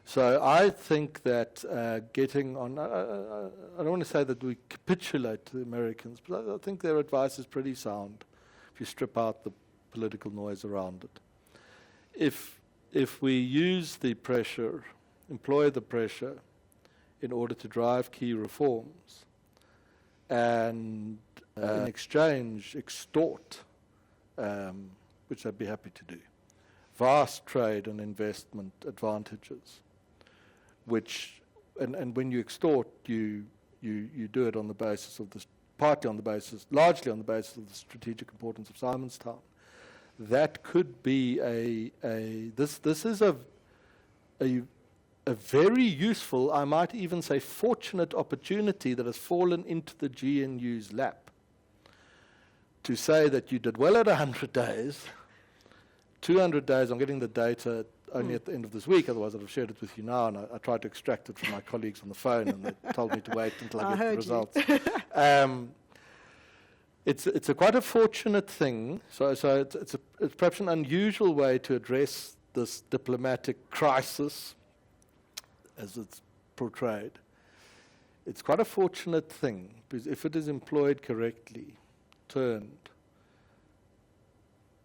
So I think that getting on, I don't want to say that we capitulate to the Americans, but I think their advice is pretty sound if you strip out the political noise around it. If we use the pressure, employ the pressure in order to drive key reforms and in exchange extort, which I'd be happy to do, vast trade and investment advantages, which, and when you extort, you do it on the basis of this, largely on the basis of the strategic importance of Simonstown. That could be this is a very useful, I might even say fortunate opportunity that has fallen into the GNU's lap. To say that you did well at 100 days, 200 days, I'm getting the data only at the end of this week, otherwise I'd have shared it with you now, and I tried to extract it from my colleagues on the phone, and they told me to wait until I get the results. It's quite a fortunate thing, so it's perhaps an unusual way to address this diplomatic crisis, as it's portrayed. It's quite a fortunate thing, because if it is employed correctly, turned,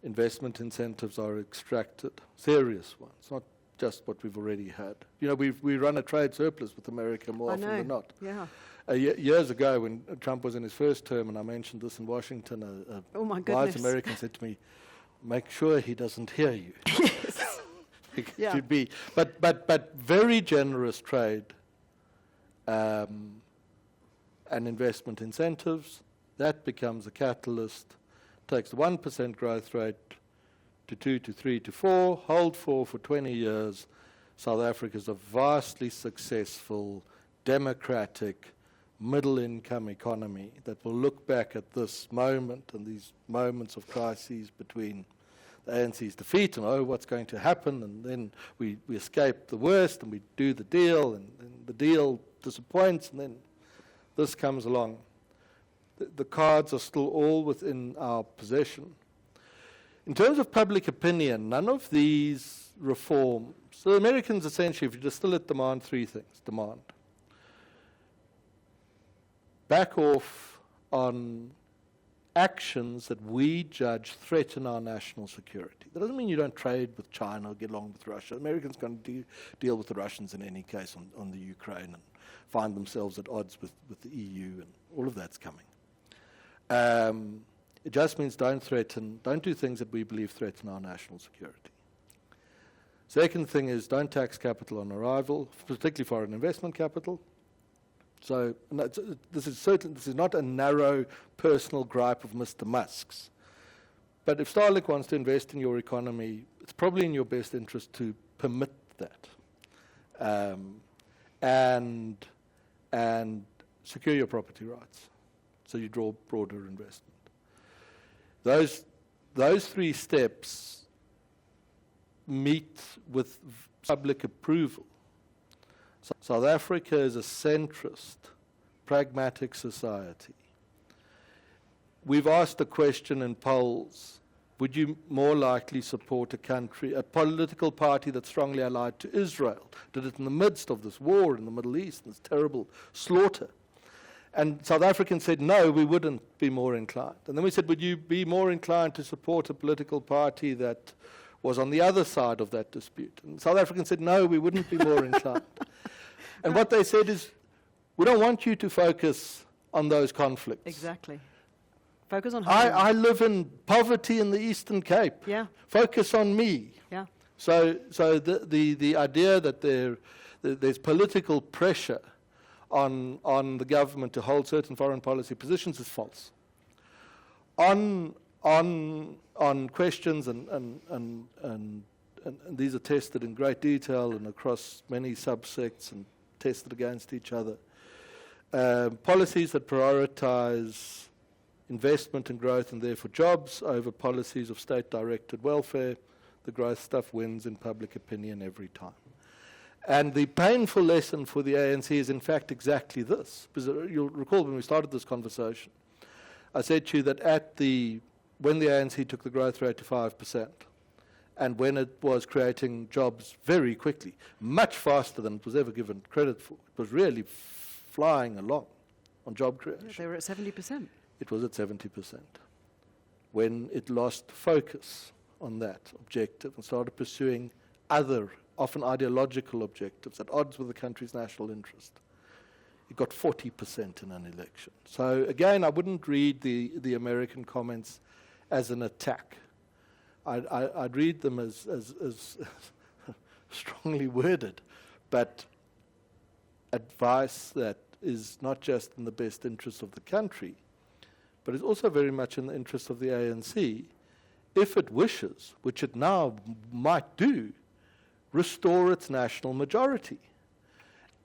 investment incentives are extracted, serious ones, not just what we've already had. You know, we run a trade surplus with America more often than not. Yeah. Years ago, when Trump was in his first term, and I mentioned this in Washington, oh my wise goodness. American said to me, "Make sure he doesn't hear you." Yes. Yeah. To be, but very generous trade and investment incentives, that becomes a catalyst. Takes the 1% growth rate to 2 to 3 to 4, hold for 20 years. South Africa is a vastly successful, democratic, middle-income economy that will look back at this moment and these moments of crises between the ANC's defeat and, oh, what's going to happen? And then we escape the worst and we do the deal, and the deal disappoints, and then this comes along. The cards are still all within our possession. In terms of public opinion, none of these reforms, so the Americans essentially, if you distill it, demand three things. Demand. Back off on actions that we judge threaten our national security. That doesn't mean you don't trade with China or get along with Russia. Americans are going to deal with the Russians in any case on the Ukraine and find themselves at odds with the EU, and all of that's coming. It just means don't do things that we believe threaten our national security. Second thing is don't tax capital on arrival, particularly foreign investment capital. So this is not a narrow personal gripe of Mr. Musk's. But if Starlink wants to invest in your economy, it's probably in your best interest to permit that. And secure your property rights, so you draw broader investment. Those three steps meet with public approval. South Africa is a centrist, pragmatic society. We've asked the question in polls, would you more likely support a political party that's strongly allied to Israel, did it in the midst of this war in the Middle East, this terrible slaughter? And South Africans said, no, we wouldn't be more inclined. And then we said, would you be more inclined to support a political party that was on the other side of that dispute? And South Africans said, no, we wouldn't be more inclined. And what they said is, we don't want you to focus on those conflicts. Exactly. Focus on home. I live in poverty in the Eastern Cape. Yeah. Focus on me. Yeah. So the idea that there's political pressure on the government to hold certain foreign policy positions is false. On questions and and these are tested in great detail and across many subsects and tested against each other. Policies that prioritize investment and growth and therefore jobs over policies of state-directed welfare, the growth stuff wins in public opinion every time. And the painful lesson for the ANC is in fact exactly this. Because you'll recall when we started this conversation, I said to you that when the ANC took the growth rate to 5%, and when it was creating jobs very quickly, much faster than it was ever given credit for, it was really flying along on job creation. They were at 70%. It was at 70%. When it lost focus on that objective and started pursuing other, often ideological objectives at odds with the country's national interest, it got 40% in an election. So again, I wouldn't read the American comments as an attack. I'd read them as strongly worded, but advice that is not just in the best interest of the country, but is also very much in the interest of the ANC, if it wishes, which it now might do, restore its national majority.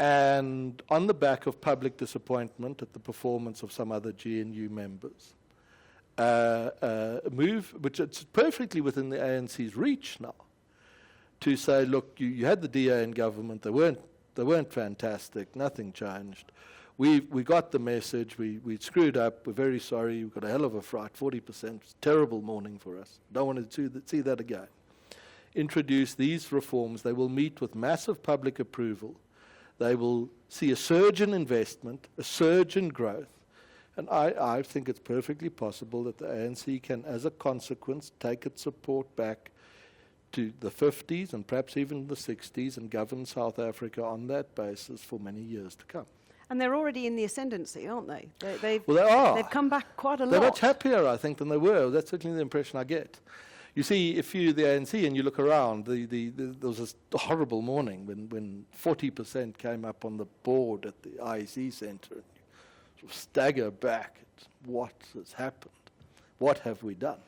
And on the back of public disappointment at the performance of some other GNU members, a move which it's perfectly within the ANC's reach now, to say, look, you had the DA in government, they weren't fantastic, nothing changed. We got the message, we screwed up, we're very sorry, we've got a hell of a fright, 40%, it's a terrible morning for us. Don't want to see that again. Introduce these reforms, they will meet with massive public approval. They will see a surge in investment, a surge in growth. And I think it's perfectly possible that the ANC can, as a consequence, take its support back to the 50s and perhaps even the 60s and govern South Africa on that basis for many years to come. And they're already in the ascendancy, aren't they? They are. They've come back quite a lot. They're much happier, I think, than they were. That's certainly the impression I get. You see, if you're the ANC and you look around, there was this horrible morning when 40% came up on the board at the IEC Centre. And you sort of stagger back at what has happened. What have we done?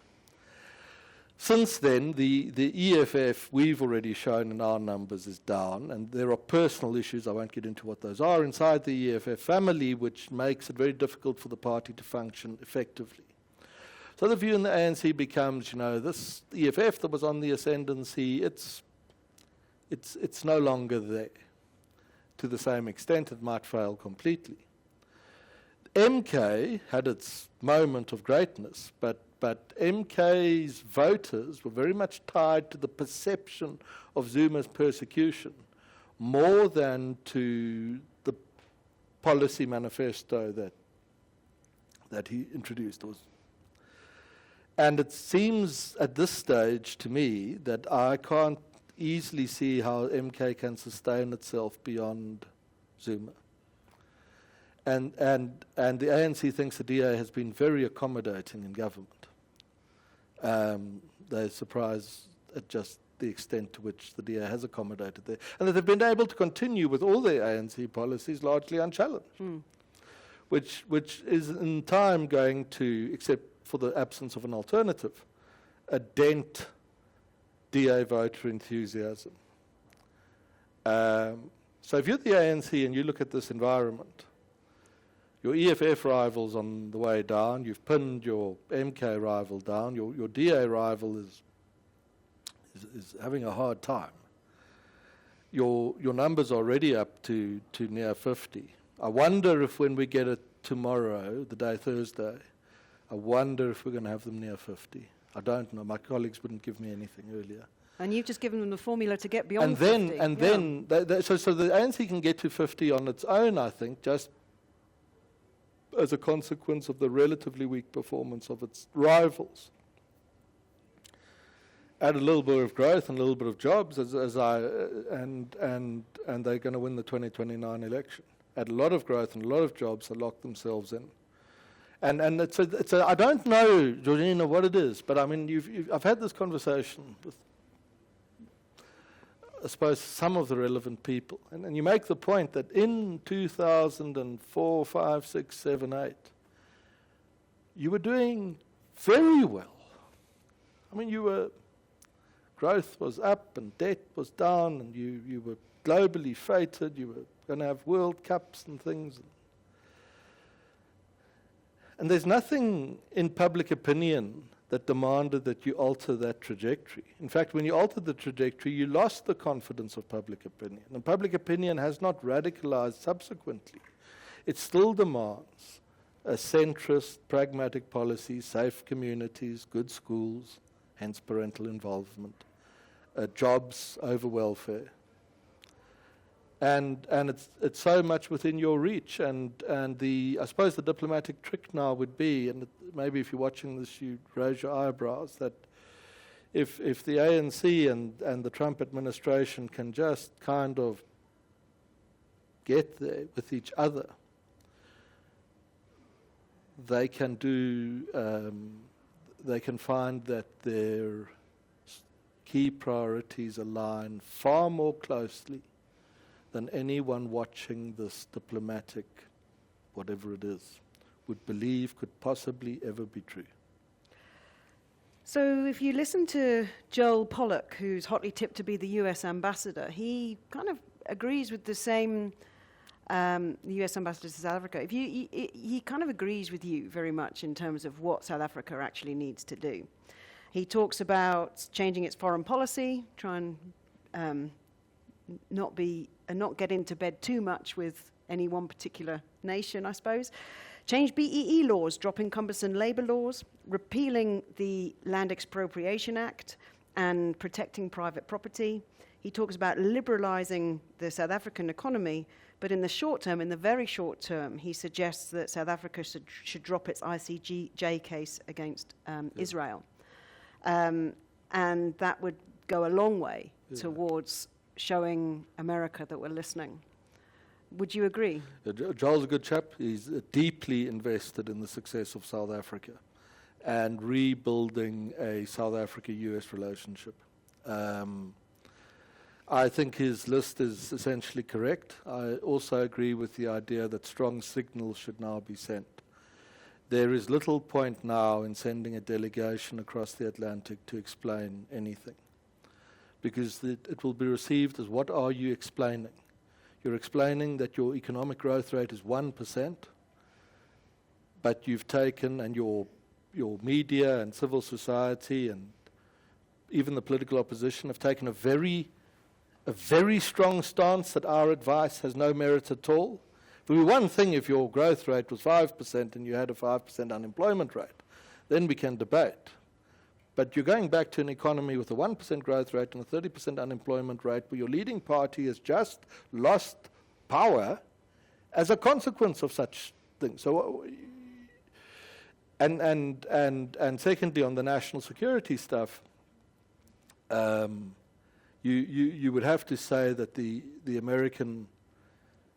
Since then, the EFF, we've already shown in our numbers, is down, and there are personal issues, I won't get into what those are, inside the EFF family, which makes it very difficult for the party to function effectively. So the view in the ANC becomes, this EFF that was on the ascendancy, it's no longer there. To the same extent, it might fail completely. MK had its moment of greatness, but MK's voters were very much tied to the perception of Zuma's persecution more than to the policy manifesto that he introduced. And it seems at this stage to me that I can't easily see how MK can sustain itself beyond Zuma. And the ANC thinks the DA has been very accommodating in government. They're surprised at just the extent to which the DA has accommodated there. And that they've been able to continue with all their ANC policies largely unchallenged, which is in time going to, except for the absence of an alternative, a dent DA voter enthusiasm. So if you're the ANC and you look at this environment, your EFF rival's on the way down, you've pinned your MK rival down, your DA rival is having a hard time. Your numbers are already up to near 50. I wonder if when we get it tomorrow, the day Thursday, I wonder if we're going to have them near 50. I don't know. My colleagues wouldn't give me anything earlier. And you've just given them the formula to get beyond 50. So the ANC can get to 50 on its own, I think, just as a consequence of the relatively weak performance of its rivals. Add a little bit of growth and a little bit of jobs, and they're going to win the 2029 election. Add a lot of growth and a lot of jobs and lock themselves in. And it's a I don't know, Georgina, what it is, but I mean, I've had this conversation with, I suppose, some of the relevant people, and you make the point that in 2004, 5, 6, 7, 8, you were doing very well. I mean, you were growth was up and debt was down, and you were globally freighted, you were going to have World Cups and things. And there's nothing in public opinion that demanded that you alter that trajectory. In fact, when you altered the trajectory, you lost the confidence of public opinion. And public opinion has not radicalized subsequently. It still demands a centrist, pragmatic policy, safe communities, good schools, hence parental involvement, jobs over welfare. And it's so much within your reach, and I suppose the diplomatic trick now would be, and maybe if you're watching this you raise your eyebrows, that if the ANC and the Trump administration can just kind of get there with each other, they can find that their key priorities align far more closely than anyone watching this diplomatic, whatever it is, would believe could possibly ever be true. So if you listen to Joel Pollak, who's hotly tipped to be the US ambassador, he kind of agrees with the same, the US ambassador to South Africa. He kind of agrees with you very much in terms of what South Africa actually needs to do. He talks about changing its foreign policy, try and not get into bed too much with any one particular nation, I suppose. Change BEE laws, dropping cumbersome labour laws, repealing the Land Expropriation Act and protecting private property. He talks about liberalising the South African economy, but in the short term, in the very short term, he suggests that South Africa should drop its ICJ case against Israel. And that would go a long way towards showing America that we're listening. Would you agree? Joel's a good chap. He's deeply invested in the success of South Africa and rebuilding a South Africa-US relationship. I think his list is essentially correct. I also agree with the idea that strong signals should now be sent. There is little point now in sending a delegation across the Atlantic to explain anything, because it will be received as, what are you explaining? You're explaining that your economic growth rate is 1%, but you've taken, and your media and civil society and even the political opposition have taken a very strong stance that our advice has no merit at all. It would be one thing if your growth rate was 5% and you had a 5% unemployment rate. Then we can debate. But you're going back to an economy with a 1% growth rate and a 30% unemployment rate, where your leading party has just lost power as a consequence of such things. So, and secondly, on the national security stuff, you would have to say that the American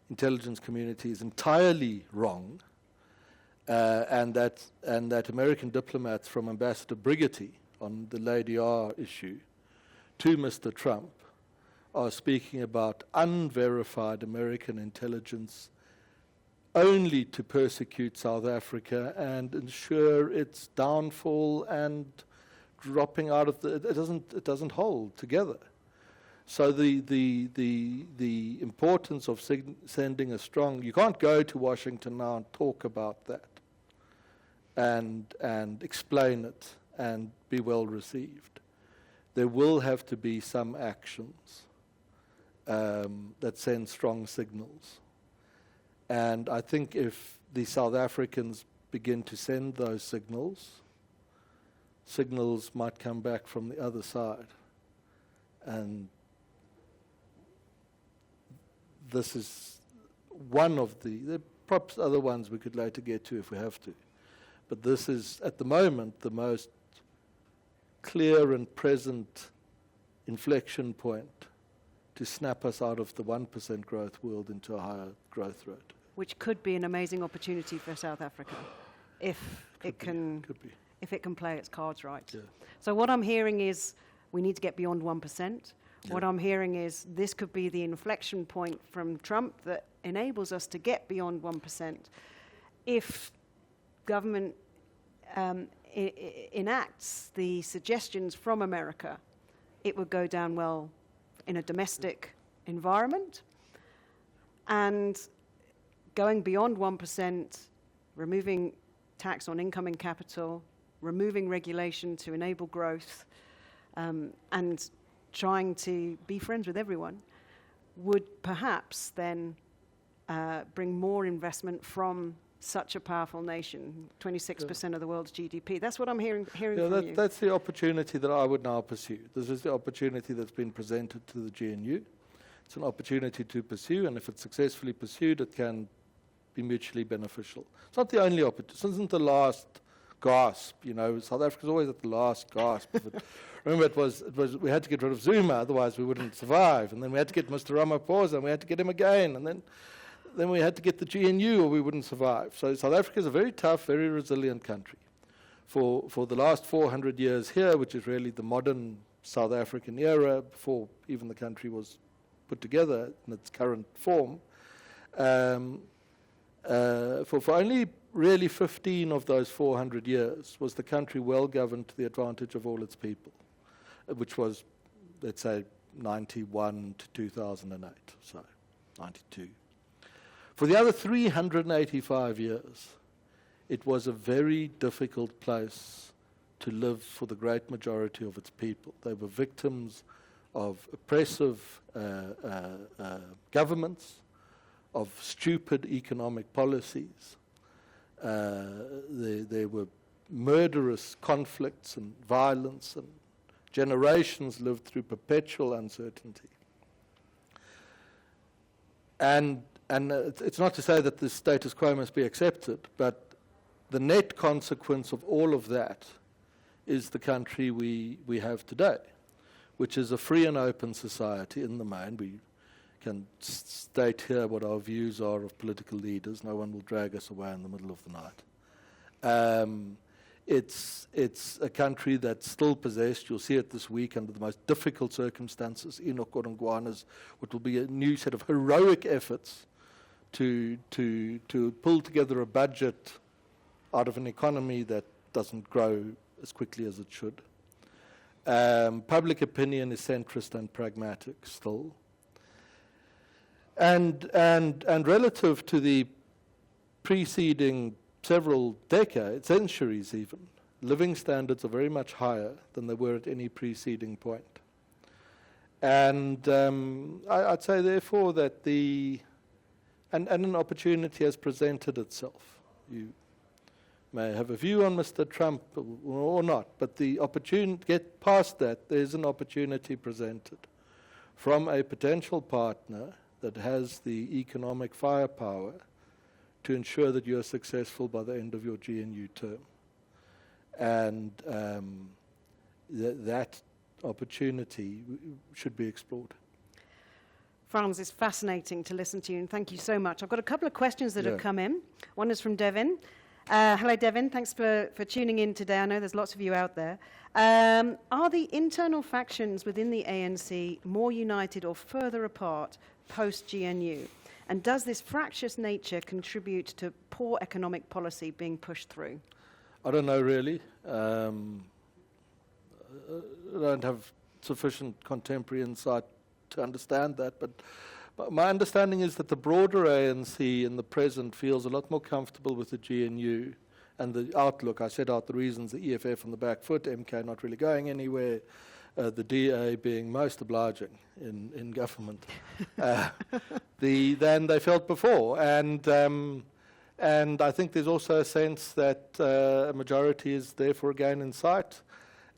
intelligence community is entirely wrong, and that American diplomats, from Ambassador Brigitte on the Lady R issue to Mr. Trump, are speaking about unverified American intelligence only to persecute South Africa and ensure its downfall and dropping out of the. It doesn't hold together. So the importance of sending a strong. You can't go to Washington now and talk about that and explain it and be well received. There will have to be some actions that send strong signals. And I think if the South Africans begin to send those signals might come back from the other side. And this is one of there are perhaps other ones we could later get to if we have to. But this is, at the moment, the most clear and present inflection point to snap us out of the 1% growth world into a higher growth rate. Which could be an amazing opportunity for South Africa if it can play its cards right. Yeah. So what I'm hearing is we need to get beyond 1%. Yeah. What I'm hearing is this could be the inflection point from Trump that enables us to get beyond 1% if government enacts the suggestions from America it would go down well in a domestic environment. And going beyond 1%, removing tax on income and capital, removing regulation to enable growth, and trying to be friends with everyone, would perhaps then bring more investment from such a powerful nation, 26% of the world's GDP. That's what I'm hearing from you. That's the opportunity that I would now pursue. This is the opportunity that's been presented to the GNU. It's an opportunity to pursue, and if it's successfully pursued, it can be mutually beneficial. It's not the only opportunity. This isn't the last gasp. You know, South Africa's always at the last gasp. Remember, it was we had to get rid of Zuma, otherwise we wouldn't survive. And then we had to get Mr. Ramaphosa, and we had to get him again. And then we had to get the GNU, or we wouldn't survive. So South Africa is a very tough, very resilient country. For the last 400 years here, which is really the modern South African era, before even the country was put together in its current form, for only really 15 of those 400 years was the country well governed to the advantage of all its people, which was, let's say, 91 to 2008, so 92. For the other 385 years, it was a very difficult place to live for the great majority of its people. They were victims of oppressive governments, of stupid economic policies. There were murderous conflicts and violence, and generations lived through perpetual uncertainty. And it's not to say that the status quo must be accepted, but the net consequence of all of that is the country we have today, which is a free and open society in the main. We can state here what our views are of political leaders. No one will drag us away in the middle of the night. It's a country that's still possessed, you'll see it this week, under the most difficult circumstances, Enoch Godongwana's, what will be a new set of heroic efforts to pull together a budget out of an economy that doesn't grow as quickly as it should. Public opinion is centrist and pragmatic still. And relative to the preceding several decades, centuries even, living standards are very much higher than they were at any preceding point. And I'd say, therefore, that and an opportunity has presented itself. You may have a view on Mr. Trump or not, but the opportunity, get past that, there's an opportunity presented from a potential partner that has the economic firepower to ensure that you're successful by the end of your GNU term. And that opportunity should be explored. Frans, it's fascinating to listen to you, and thank you so much. I've got a couple of questions that have come in. One is from Devin. Hello, Devin. Thanks for tuning in today. I know there's lots of you out there. Are the internal factions within the ANC more united or further apart post-GNU? And does this fractious nature contribute to poor economic policy being pushed through? I don't know, really. I don't have sufficient contemporary insight to understand that, but my understanding is that the broader ANC in the present feels a lot more comfortable with the GNU and the outlook. I set out the reasons, the EFF on the back foot, MK not really going anywhere, the DA being most obliging in government than they felt before. And I think there's also a sense that a majority is therefore again in sight.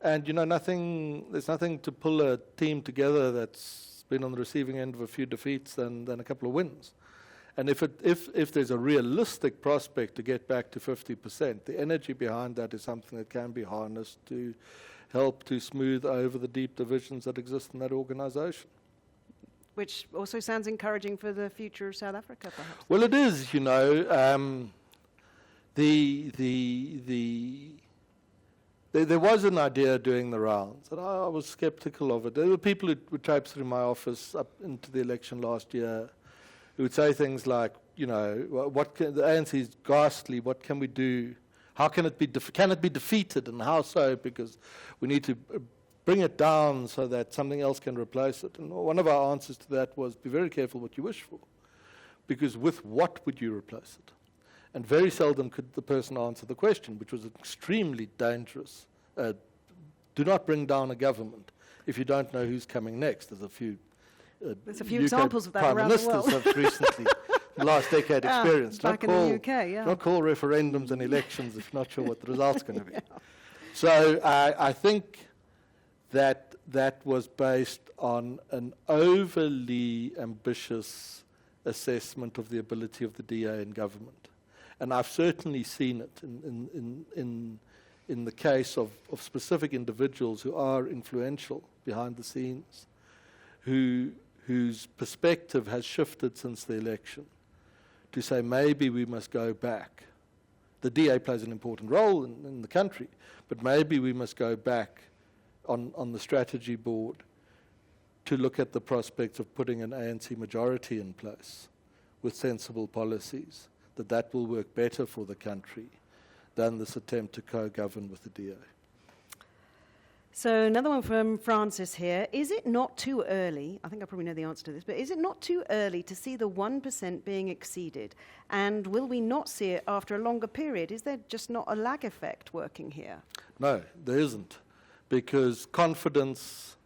And, you know, there's nothing to pull a team together that's been on the receiving end of a few defeats than a couple of wins. And if there's a realistic prospect to get back to 50%, the energy behind that is something that can be harnessed to help to smooth over the deep divisions that exist in that organization. Which also sounds encouraging for the future of South Africa, perhaps. Well, it is, you know. There was an idea doing the rounds, and I was skeptical of it. There were people who would traipse through my office up into the election last year who would say things like, you know, the ANC is ghastly, what can we do? How can it be, can it be defeated, and how so? Because we need to bring it down so that something else can replace it. And one of our answers to that was, be very careful what you wish for, because with what would you replace it? And very seldom could the person answer the question, which was extremely dangerous. Do not bring down a government if you don't know who's coming next. There's a few examples of that Prime around the Ministers world. have recently, last decade, experienced. Back in the UK, yeah. Don't call referendums and elections if you're not sure what the result's going to be. So I think that was based on an overly ambitious assessment of the ability of the DA in government. And I've certainly seen it in the case of specific individuals who are influential behind the scenes, whose perspective has shifted since the election to say maybe we must go back. The DA plays an important role in the country, but maybe we must go back on the strategy board to look at the prospects of putting an ANC majority in place with sensible policies, that will work better for the country than this attempt to co-govern with the DA. So another one from Francis here. Is it not too early, I think I probably know the answer to this, but is it not too early to see the 1% being exceeded? And will we not see it after a longer period? Is there just not a lag effect working here? No, there isn't, because confidence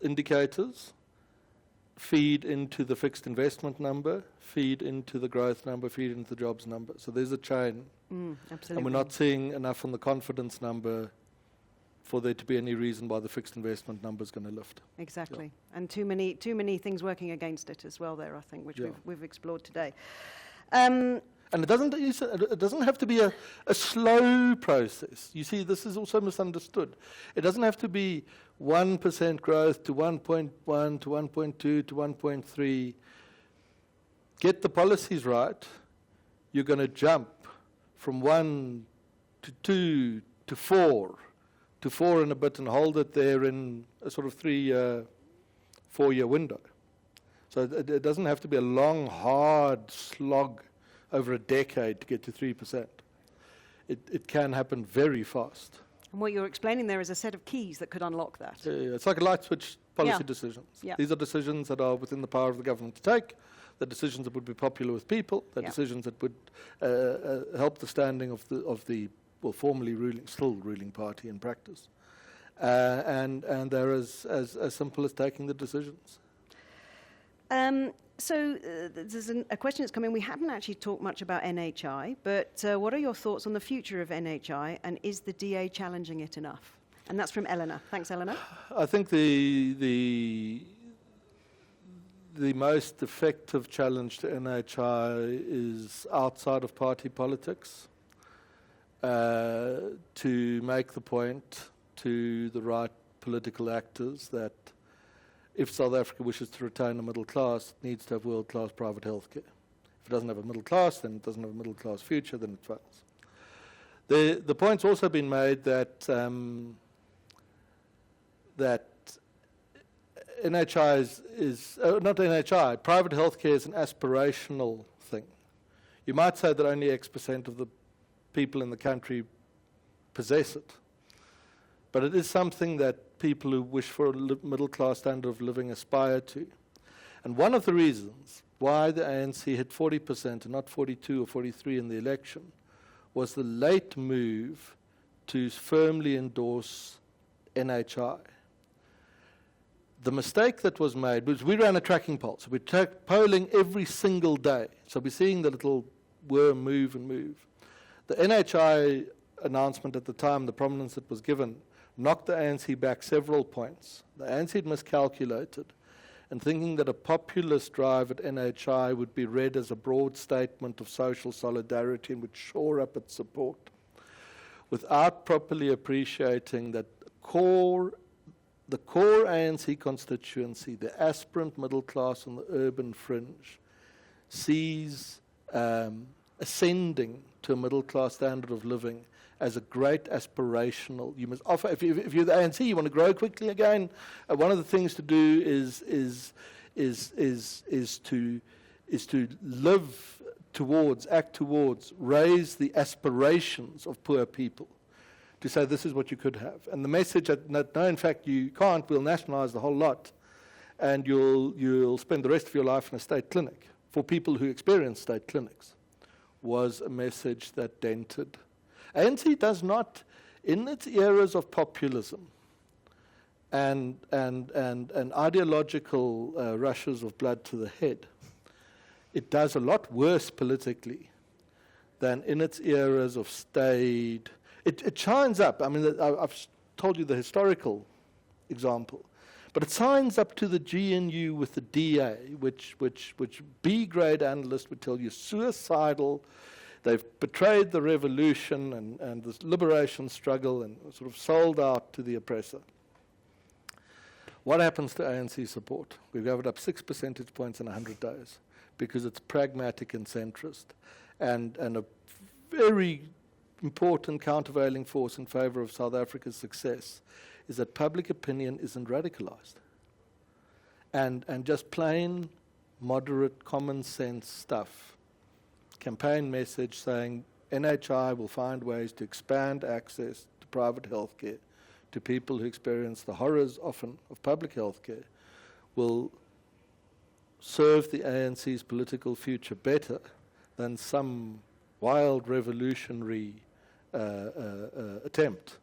indicators feed into the fixed investment number, feed into the growth number, feed into the jobs number. So there's a chain. Absolutely. And we're not seeing enough on the confidence number for there to be any reason why the fixed investment number is going to lift. Exactly. Yeah. And too many things working against it as well there, I think, which we've explored today. And it doesn't have to be a slow process. You see, this is also misunderstood. It doesn't have to be 1% growth to 1.1 to 1.2 to 1.3. Get the policies right, you're going to jump from 1 to 2 to 4 to 4 and a bit and hold it there in a sort of 3-year, 4-year window. So it doesn't have to be a long, hard slog over a decade to get to 3%. It can happen very fast. And what you're explaining there is a set of keys that could unlock that. It's like a light switch policy decisions. Yeah. These are decisions that are within the power of the government to take. The decisions that would be popular with people. The decisions that would help the standing of the formerly still ruling party in practice. And they're as simple as taking the decisions. So there's a question that's come in. We haven't actually talked much about NHI, but what are your thoughts on the future of NHI, and is the DA challenging it enough? And that's from Eleanor. Thanks, Eleanor. I think the most effective challenge to NHI is outside of party politics, to make the point to the right political actors that if South Africa wishes to retain a middle class, it needs to have world-class private health care. If it doesn't have a middle class, then it doesn't have a middle-class future, then it fails. The point's also been made that that NHI is not NHI, private health care is an aspirational thing. You might say that only X% of the people in the country possess it, but it is something that people who wish for a middle-class standard of living aspire to. And one of the reasons why the ANC hit 40% and not 42 or 43 in the election was the late move to firmly endorse NHI. The mistake that was made was we ran a tracking poll. So we're polling every single day. So we're seeing the little worm move and move. The NHI announcement at the time, the prominence that was given, knocked the ANC back several points. The ANC had miscalculated, and thinking that a populist drive at NHI would be read as a broad statement of social solidarity and would shore up its support, without properly appreciating that the core ANC constituency, the aspirant middle class on the urban fringe, sees ascending to a middle class standard of living as a great aspirational. You must offer, if you're the ANC, you want to grow quickly again. One of the things to do is to live towards, act towards, raise the aspirations of poor people. to say this is what you could have. And the message that no, in fact, you can't, we'll nationalise the whole lot, and you'll spend the rest of your life in a state clinic, for people who experience state clinics, was a message that dented. ANC does not, in its eras of populism and ideological rushes of blood to the head, it does a lot worse politically than in its eras of staid. It shines up. I mean, I've told you the historical example, but it signs up to the GNU with the DA, which B-grade analysts would tell you suicidal. They've betrayed the revolution and the liberation struggle and sort of sold out to the oppressor. What happens to ANC support? We've gathered up 6 percentage points in 100 days because it's pragmatic and centrist, and a very important countervailing force in favour of South Africa's success is that public opinion isn't radicalised. And just plain, moderate, common sense stuff. Campaign message saying NHI will find ways to expand access to private healthcare to people who experience the horrors often of public healthcare will serve the ANC's political future better than some wild revolutionary attempt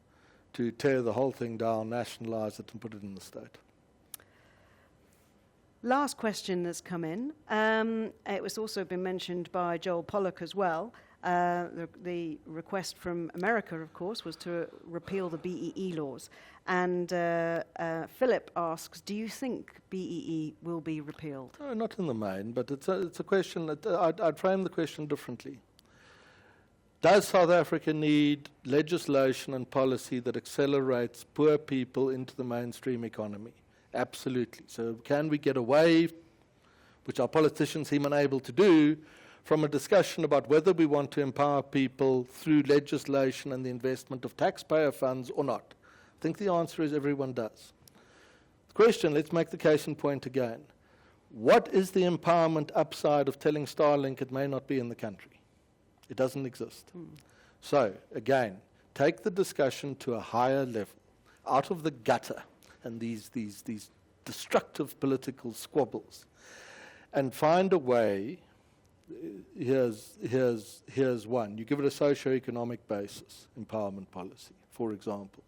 to tear the whole thing down, nationalise it and put it in the state. Last question that's come in. It was also been mentioned by Joel Pollock as well. The request from America, of course, was to repeal the BEE laws. And Philip asks, do you think BEE will be repealed? No, not in the main, but it's a question that I'd frame the question differently. Does South Africa need legislation and policy that accelerates poor people into the mainstream economy? Absolutely. So can we get away, which our politicians seem unable to do, from a discussion about whether we want to empower people through legislation and the investment of taxpayer funds or not? I think the answer is everyone does. The question, let's make the case in point again. What is the empowerment upside of telling Starlink it may not be in the country? It doesn't exist. So, again, take the discussion to a higher level, out of the gutter and these destructive political squabbles, and find a way. Here's one. You give it a socio-economic basis, empowerment policy, for example.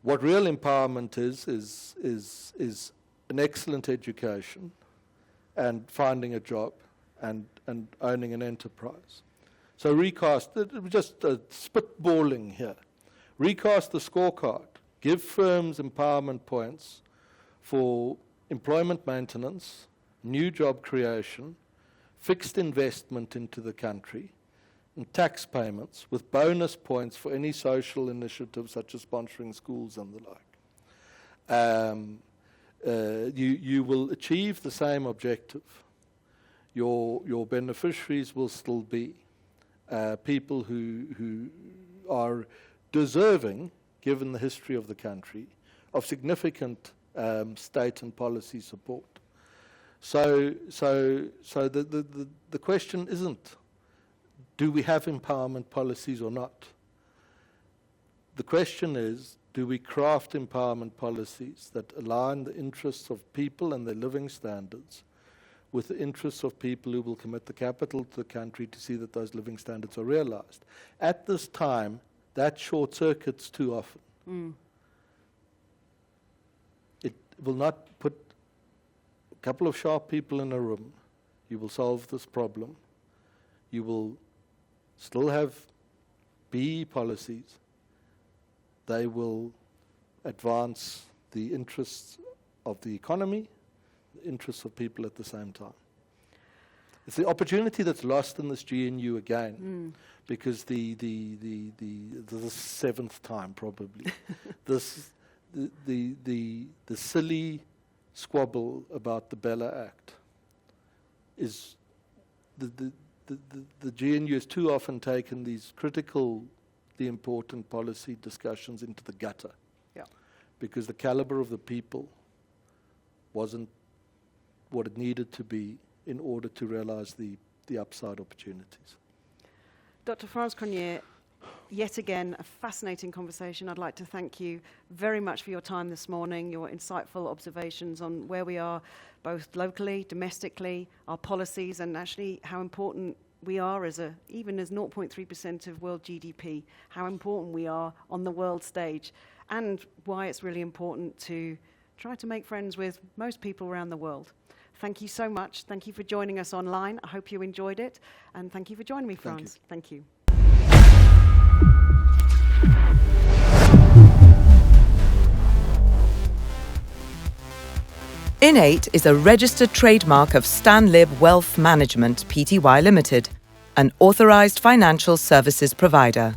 What real empowerment is an excellent education and finding a job and owning an enterprise. So recast, just spitballing here. Recast the scorecard. Give firms empowerment points for employment maintenance, new job creation, fixed investment into the country, and tax payments with bonus points for any social initiatives such as sponsoring schools and the like. You will achieve the same objective. Your beneficiaries will still be people who are deserving, given the history of the country, of significant state and policy support. So the question isn't, do we have empowerment policies or not? The question is, do we craft empowerment policies that align the interests of people and their living standards with the interests of people who will commit the capital to the country to see that those living standards are realized? At this time, that short circuits too often. It will not put a couple of sharp people in a room. You will solve this problem. You will still have BE policies. They will advance the interests of the economy, the interests of people at the same time. It's the opportunity that's lost in this GNU again, because the seventh time probably, the silly squabble about the Bella Act is the GNU has too often taken these critically important policy discussions into the gutter, because the caliber of the people wasn't what it needed to be in order to realize the upside opportunities. Dr. Frans Cronje, Yet again, a fascinating conversation. I'd like to thank you very much for your time this morning, your insightful observations on where we are, both locally, domestically, our policies, and actually how important we are even as 0.3% of world GDP, how important we are on the world stage, and why it's really important to try to make friends with most people around the world. Thank you so much. Thank you for joining us online. I hope you enjoyed it. And thank you for joining me, Franz. Thank you. INN8 is a registered trademark of Stanlib Wealth Management Pty Limited, an authorised financial services provider.